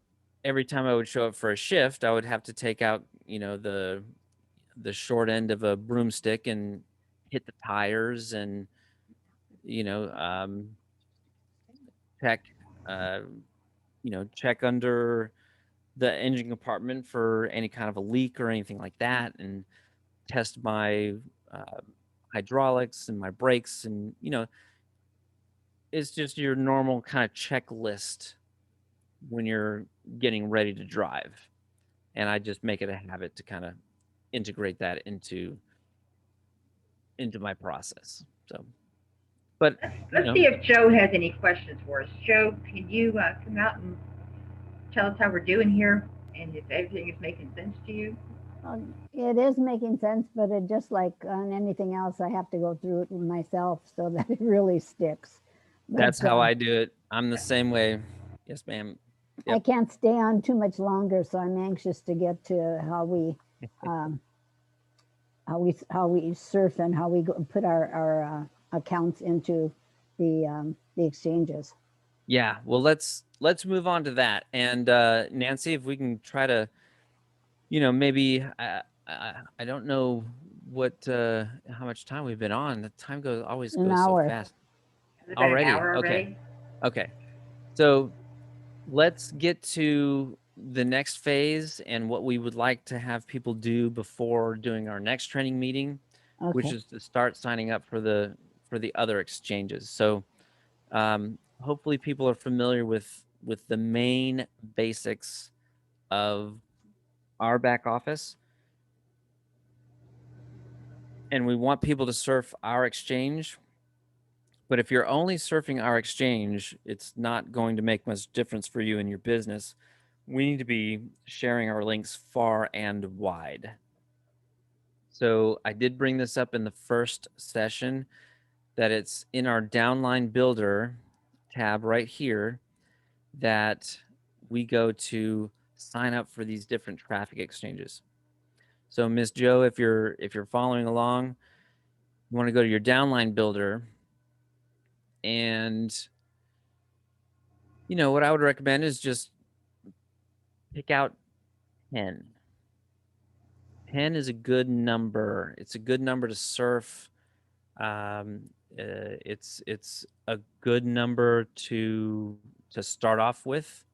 every time I would show up for a shift, I would have to take out, the short end of a broomstick and hit the tires and, check, uh, check under the engine compartment for any kind of a leak or anything like that, and test my uh, hydraulics and my brakes, and it's just your normal kind of checklist when you're getting ready to drive. And I just make it a habit to kind of integrate that into my process. So, but let's see if Joe has any questions for us. Joe, can you come out and tell us how we're doing here, and if everything is making sense to you? It is making sense, but it just like on anything else, I have to go through it myself so that it really sticks. That's how I do it. I'm the same way. Yes, ma'am. Yep. I can't stay on too much longer, so I'm anxious to get to how we surf and how we put our accounts into the exchanges. Yeah, well, let's move on to that. And Nancy, if we can try to, maybe I don't know what how much time we've been on. The time always goes so fast. Already? Okay. So let's get to the next phase and what we would like to have people do before doing our next training meeting, which is to start signing up for the other exchanges. So hopefully people are familiar with the main basics of our back office, and we want people to surf our exchange. But if you're only surfing our exchange, it's not going to make much difference for you in your business. We need to be sharing our links far and wide. So I did bring this up in the first session, that it's in our Downline Builder tab right here that we go to sign up for these different traffic exchanges. So Ms. Joe, if you're following along, you want to go to your Downline Builder, and what I would recommend is just pick out 10. 10 is a good number. It's a good number to surf. It's a good number to start off with,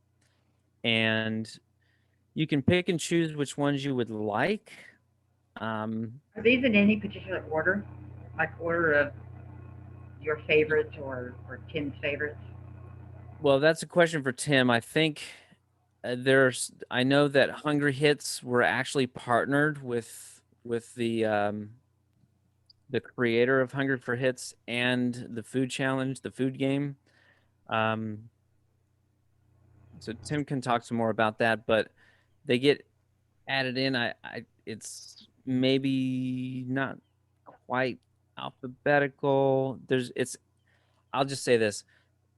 and you can pick and choose which ones you would like. Are these in any particular order, like order of your favorites or Tim's favorites? Well, that's a question for Tim. I think I know that Hungry Hits were actually partnered with the creator of Hungry for Hits and the food challenge, the food game. So Tim can talk some more about that, but they get added in. It's maybe not quite alphabetical. I'll just say this.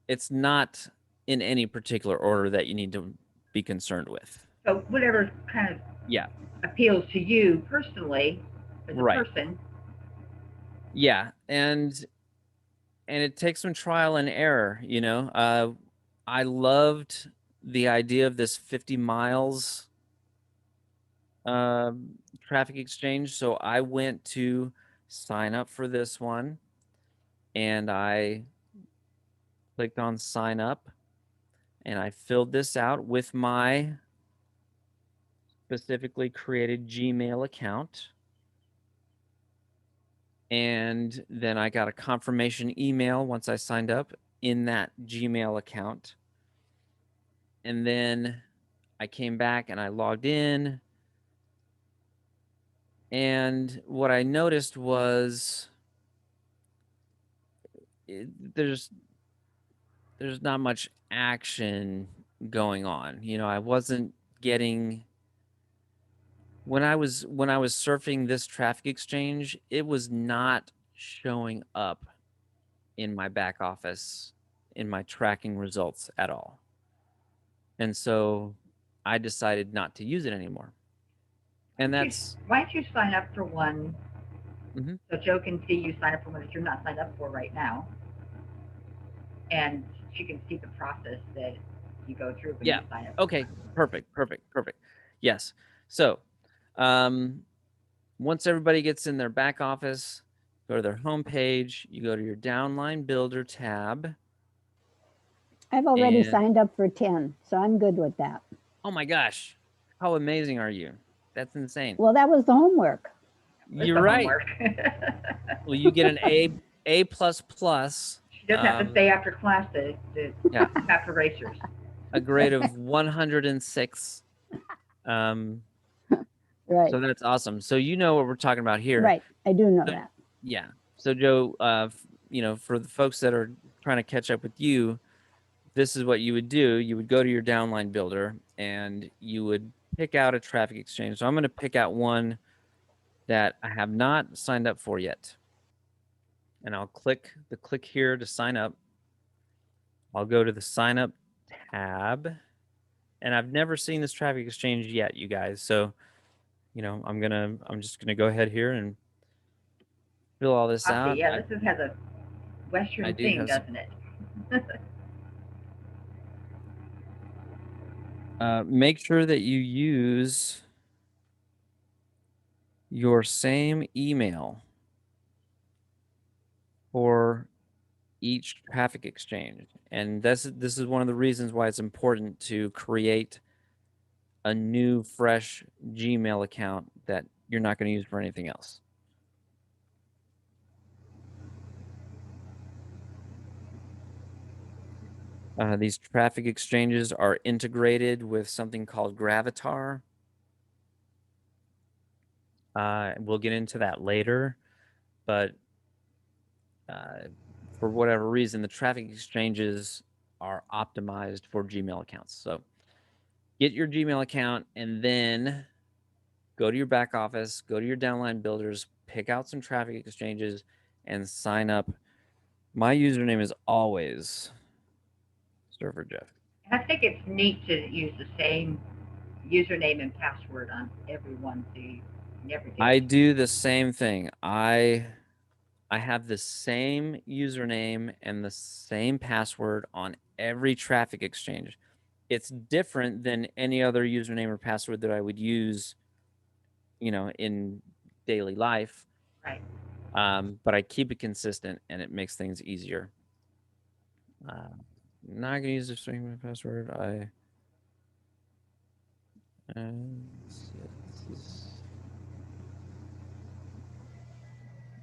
It's not in any particular order that you need to be concerned with. So whatever kind of Yeah. appeals to you personally as a Right. person. Yeah, and it takes some trial and error, you know. I loved the idea of this 50 miles traffic exchange, so I went to sign up for this one, and I clicked on sign up, and I filled this out with my specifically created Gmail account. And then I got a confirmation email once I signed up in that Gmail account. And then I came back and I logged in. And what I noticed was there's not much action going on. You know, I wasn't getting when I was surfing this traffic exchange, it was not showing up in my back office in my tracking results at all. And so I decided not to use it anymore. And that's Why don't you sign up for one Mhm. so Joe can see you sign up for one that you're not signed up for right now, and she can see the process that you go through when Yeah. you sign up. Okay. Perfect. Yes. So, once everybody gets in their back office, go to their home page, you go to your Downline Builder tab. I've already And- signed up for 10, so I'm good with that. Oh my gosh. How amazing are you? That's insane. Well, that was the homework. You're right. Well, you get an A++. She doesn't have to stay after class to Yeah. have erasers. A grade of 106. Right. So that's awesome. So you know what we're talking about here. Right. I do know So- that. Yeah. So Joe, you know, for the folks that are trying to catch up with you, this is what you would do. You would go to your Downline Builder and you would pick out a traffic exchange. So I'm going to pick out one that I have not signed up for yet. And I'll click here to sign up. I'll go to the sign up tab. And I've never seen this traffic exchange yet, you guys. So, you know, I'm just gonna go ahead here and fill all this out. Yeah, this has a Western thing, doesn't it? Make sure that you use your same email for each traffic exchange. And this is one of the reasons why it's important to create a new, fresh Gmail account that you're not going to use for anything else. These traffic exchanges are integrated with something called Gravatar. We'll get into that later, but for whatever reason, the traffic exchanges are optimized for Gmail accounts. So get your Gmail account and then go to your back office, go to your Downline Builders, pick out some traffic exchanges, and sign up. My username is always Surfer Jeff. I think it's neat to use the same username and password on everyone. So you never get. I do the same thing. I have the same username and the same password on every traffic exchange. It's different than any other username or password that I would use, you know, in daily life. Right. But I keep it consistent and it makes things easier. Not gonna use the same password.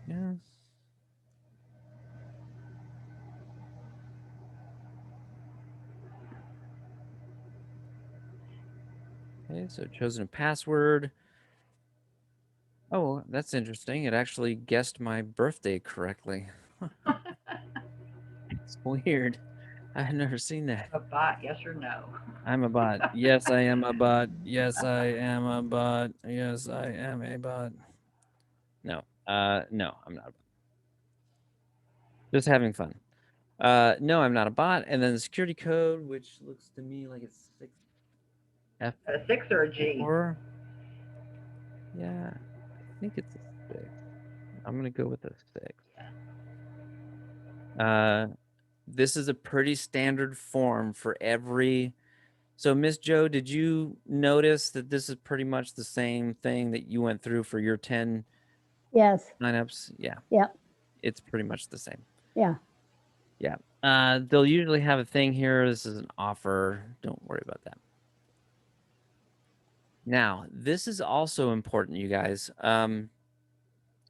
Yes. Okay, so chosen a password. Oh, that's interesting. It actually guessed my birthday correctly. It's weird. I've never seen that. A bot, yes or no? I'm a bot. Yes, I am a bot. Yes, I am a bot. Yes, I am a bot. No, no, I'm not a bot. Just having fun. No, I'm not a bot. And then the security code, which looks to me like it's 6F4. A 6 or a G? Yeah, I think it's a 6. I'm gonna go with a 6. This is a pretty standard form for every. So, Miss Joe, did you notice that this is pretty much the same thing that you went through for your 10 Yes. signups? Yeah. Yep. It's pretty much the same. Yeah. Yeah. They'll usually have a thing here. This is an offer. Don't worry about that. Now, this is also important, you guys.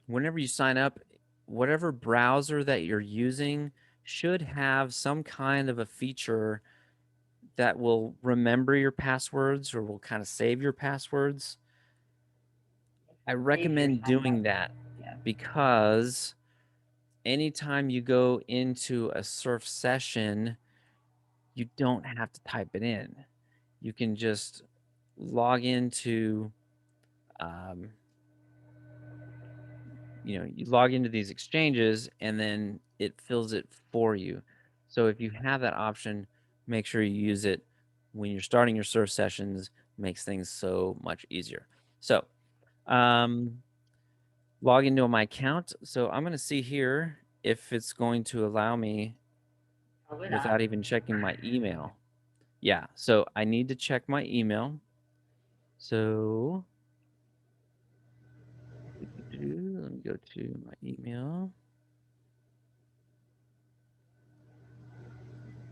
Whenever you sign up, whatever browser that you're using should have some kind of a feature that will remember your passwords or will kind of save your passwords. I recommend doing that because anytime you go into a surf session, you don't have to type it in. You can just log into, you log into these exchanges and then it fills it for you. So if you have that option, make sure you use it when you're starting your surf sessions. Makes things so much easier. So log into my account. So I'm going to see here if it's going to allow me without even checking my email. Yeah, so I need to check my email. So let me go to my email.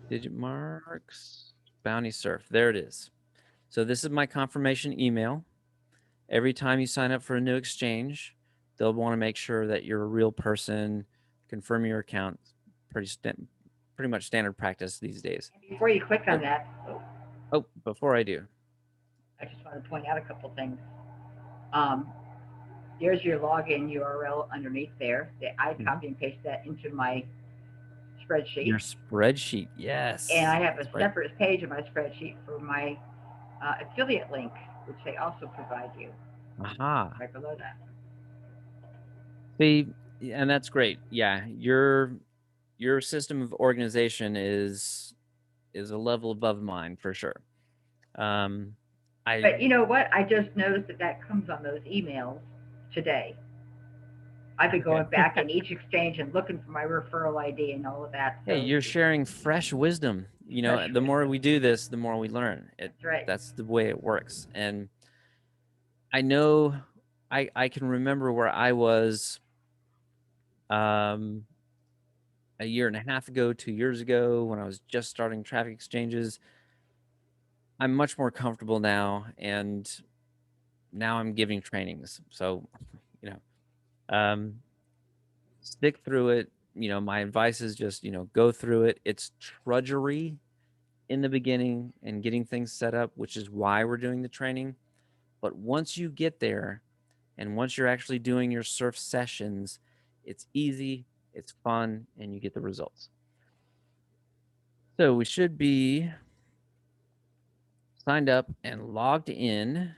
Digit marks, bounty surf. There it is. So this is my confirmation email. Every time you sign up for a new exchange, they'll want to make sure that you're a real person, confirm your account. Pretty much standard practice these days. Before you click on that, Before I do, I just want to point out a couple things. There's your login URL underneath there. I copy and paste that into my spreadsheet. Your spreadsheet, yes. And I have a separate page in my spreadsheet for my affiliate link, which they also provide you. Aha. Right below that. See, and that's great. Yeah, your system of organization is a level above mine for sure. But you know what? I just noticed that comes on those emails today. I've been going back in each exchange and looking for my referral ID and all of that. Hey, you're sharing fresh wisdom. The more we do this, the more we learn. That's right. That's the way it works. And I know I can remember where I was a year and a half ago, 2 years ago, when I was just starting traffic exchanges. I'm much more comfortable now, and now I'm giving trainings. So, stick through it. My advice is just, go through it. It's drudgery in the beginning and getting things set up, which is why we're doing the training. But once you get there and once you're actually doing your surf sessions, it's easy, it's fun, and you get the results. So we should be signed up and logged in.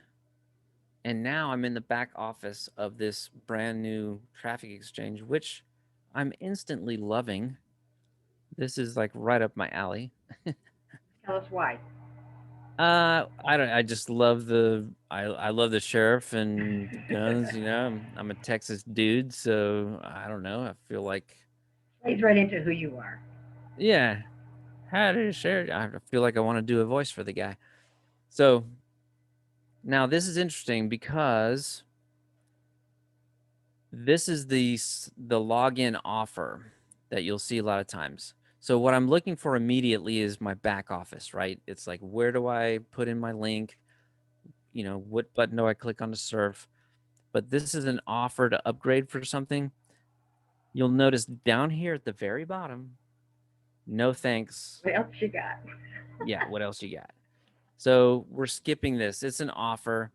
And now I'm in the back office of this brand new traffic exchange, which I'm instantly loving. This is like right up my alley. Tell us why. I just love I love the sheriff and the guns. I'm a Texas dude, so I don't know. I feel like Plays right into who you are. Yeah. Howdy, sheriff. I feel like I want to do a voice for the guy. So now this is interesting because this is the login offer that you'll see a lot of times. So what I'm looking for immediately is my back office, right? It's like, where do I put in my link? What button do I click on to surf? But this is an offer to upgrade for something. You'll notice down here at the very bottom, no thanks. What else you got? Yeah, what else you got? So we're skipping this. It's an offer.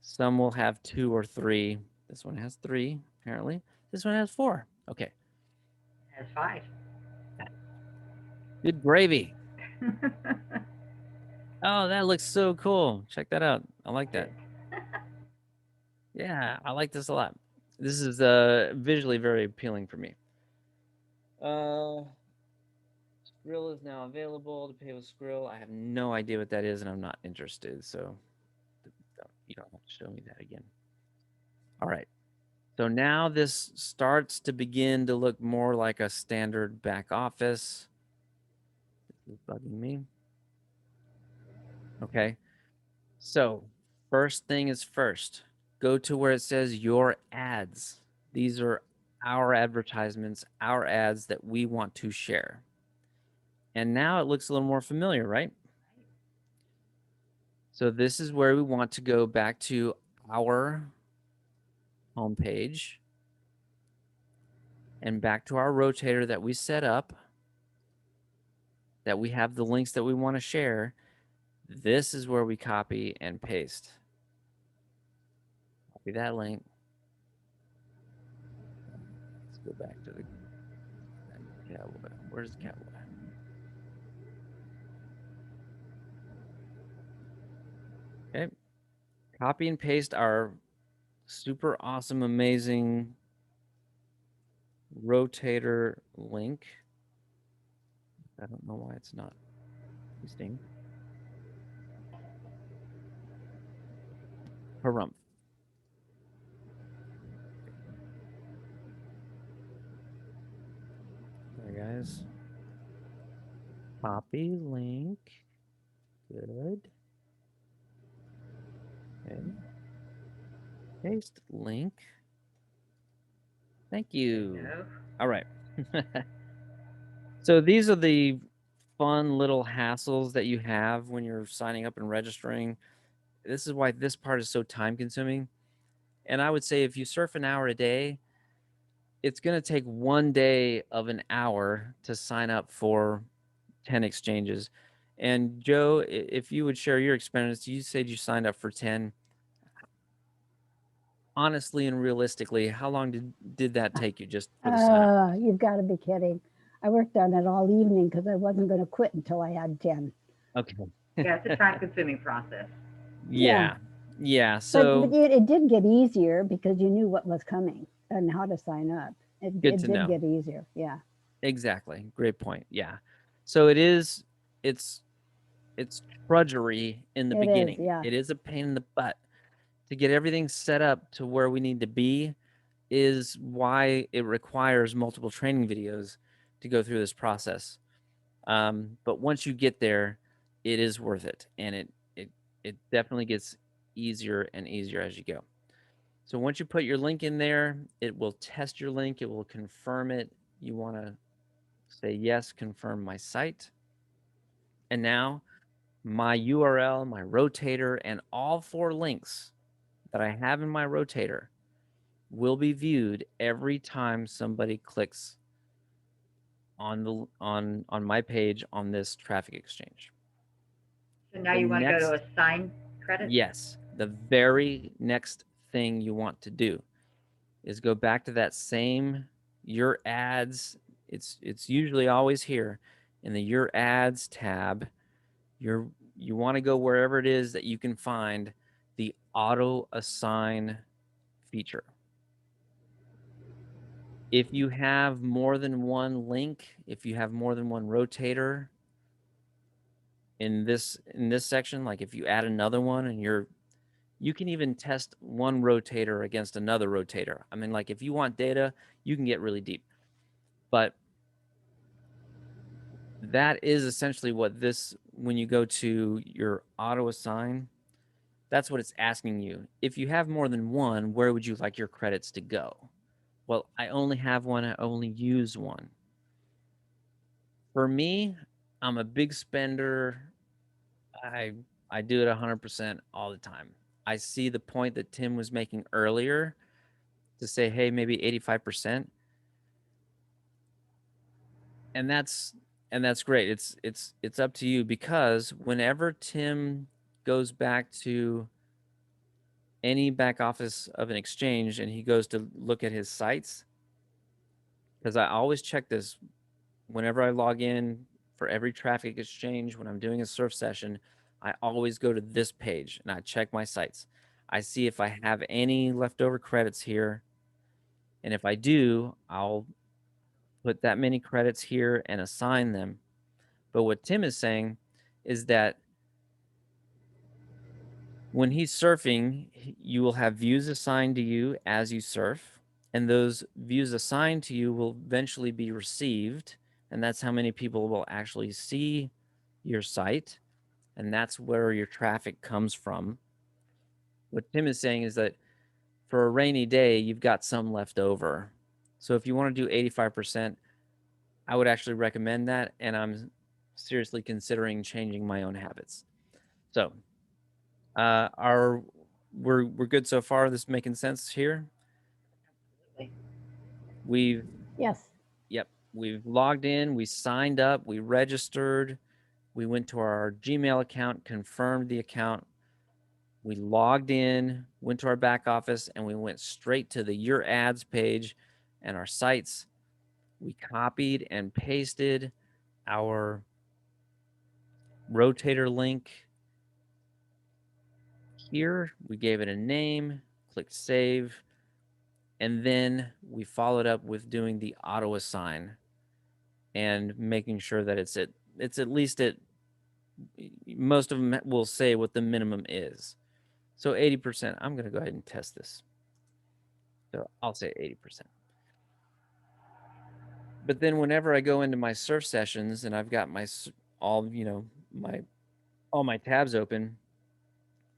Some will have 2 or 3. This one has 3, apparently. This one has 4. Okay. It has 5. Good gravy. Oh, that looks so cool. Check that out. I like that. Yeah, I like this a lot. This is visually very appealing for me. Skrill is now available to pay with Skrill. I have no idea what that is, and I'm not interested. So you don't have to show me that again. All right. So now this starts to begin to look more like a standard back office. This is bugging me. Okay. So first thing is first, go to where it says your ads. These are our advertisements, our ads that we want to share. And now it looks a little more familiar, right? So this is where we want to go back to our homepage and back to our rotator that we set up, that we have the links that we want to share. This is where we copy and paste. Copy that link. Let's go back to the cowboy. Where's the cowboy? Okay. Copy and paste our super awesome, amazing rotator link. I don't know why it's not pasting. Harumph. There, guys. Copy link. Good. Okay. Paste link. Thank you. No. All right. So these are the fun little hassles that you have when you're signing up and registering. This is why this part is so time consuming. And I would say if you surf an hour a day, it's going to take 1 day of an hour to sign up for 10 exchanges. And Joe, if you would share your experience, you said you signed up for 10. Honestly and realistically, how long did that take you just for the sign up? You've got to be kidding. I worked on it all evening because I wasn't going to quit until I had 10. Okay. Yeah, it's a time-consuming process. Yeah. So but it did get easier because you knew what was coming and how to sign up. It Good to did know. get easier. Yeah. Exactly. Great point. Yeah. So it's drudgery in the It is, beginning. yeah. It is a pain in the butt to get everything set up to where we need to be, is why it requires multiple training videos to go through this process. But once you get there, it is worth it, and it definitely gets easier and easier as you go. So once you put your link in there, it will test your link. It will confirm it. You want to say yes, confirm my site. And now my URL, my rotator, and all 4 links that I have in my rotator will be viewed every time somebody clicks on the on my page on this traffic exchange. So now The you want to go to next- assign credits? Yes, the very next thing you want to do is go back to that same your ads. It's usually always here in the your ads tab. You want to go wherever it is that you can find the auto assign feature. If you have more than one link, if you have more than one rotator in this section, like if you add another one and you can even test one rotator against another rotator. I mean, like if you want data, you can get really deep. But that is essentially what this, when you go to your auto assign, that's what it's asking you. If you have more than one, where would you like your credits to go? Well, I only have one. I only use one. For me, I'm a big spender. I do it 100% all the time. I see the point that Tim was making earlier to say, hey, maybe 85%. And that's great. It's up to you, because whenever Tim goes back to any back office of an exchange and he goes to look at his sites, because I always check this whenever I log in for every traffic exchange, when I'm doing a surf session, I always go to this page and I check my sites. I see if I have any leftover credits here. And if I do, I'll put that many credits here and assign them. But what Tim is saying is that when he's surfing, you will have views assigned to you as you surf, and those views assigned to you will eventually be received, and that's how many people will actually see your site, and that's where your traffic comes from. What Tim is saying is that for a rainy day, you've got some left over. So if you want to do 85%, I would actually recommend that, and I'm seriously considering changing my own habits. So we're good so far? This making sense here? Absolutely. Yes. We've logged in, we signed up, we registered, we went to our Gmail account, confirmed the account, we logged in, went to our back office, and we went straight to the Your Ads page and our sites. We copied and pasted our Rotator link here. We gave it a name, clicked save, and then we followed up with doing the auto assign and making sure that it's at least at, most of them will say what the minimum is. So 80%, I'm going to go ahead and test this. So I'll say 80%. But then whenever I go into my surf sessions and I've got my all my tabs open,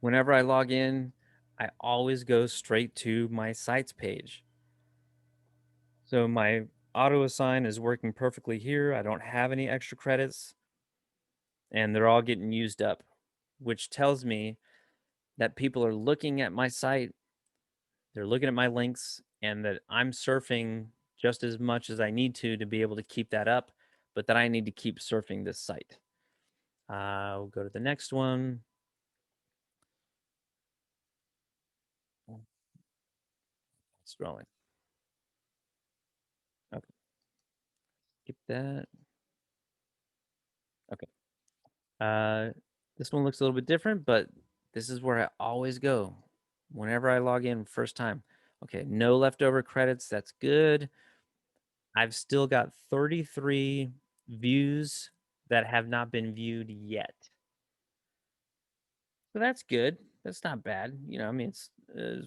whenever I log in, I always go straight to my sites page. So my auto assign is working perfectly here. I don't have any extra credits and they're all getting used up, which tells me that people are looking at my site, they're looking at my links, and that I'm surfing just as much as I need to be able to keep that up, but that I need to keep surfing this site. We'll go to the next one. Scrolling. Okay. Skip that. Okay. This one looks a little bit different, but this is where I always go whenever I log in first time. Okay, no leftover credits. That's good. I've still got 33 views that have not been viewed yet. So that's good. That's not bad. I mean, it's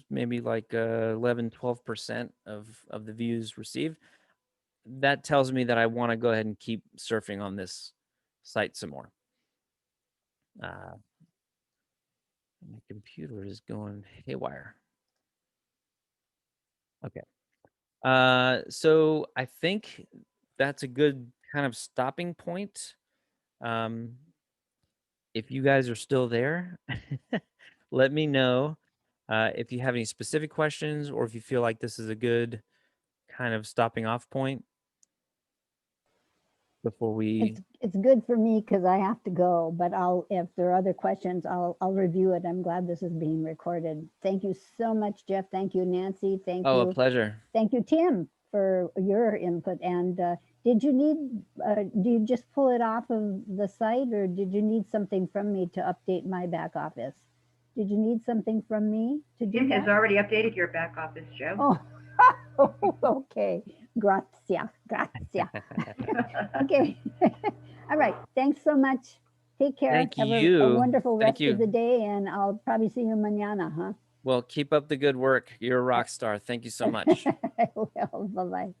maybe like 11, 12% of the views received. That tells me that I want to go ahead and keep surfing on this site some more. My computer is going haywire. Okay. So I think that's a good kind of stopping point. If you guys are still there, let me know if you have any specific questions or if you feel like this is a good kind of stopping off point before we. It's good for me because I have to go, but if there are other questions, I'll review it. I'm glad this is being recorded. Thank you so much, Jeff. Thank you, Nancy. Thank Oh, you. a pleasure. Thank you, Tim, for your input. And do you just pull it off of the site, or did you need something from me to update my back office? Did you need something from me to do Tim that? has already updated your back office, Joe. Oh, okay. Grazia. Okay. All right. Thanks so much. Take care. Thank Have you. a wonderful Thank rest you. of the day, and I'll probably see you mañana, huh? Well, keep up the good work. You're a rock star. Thank you so much. I will. Bye-bye.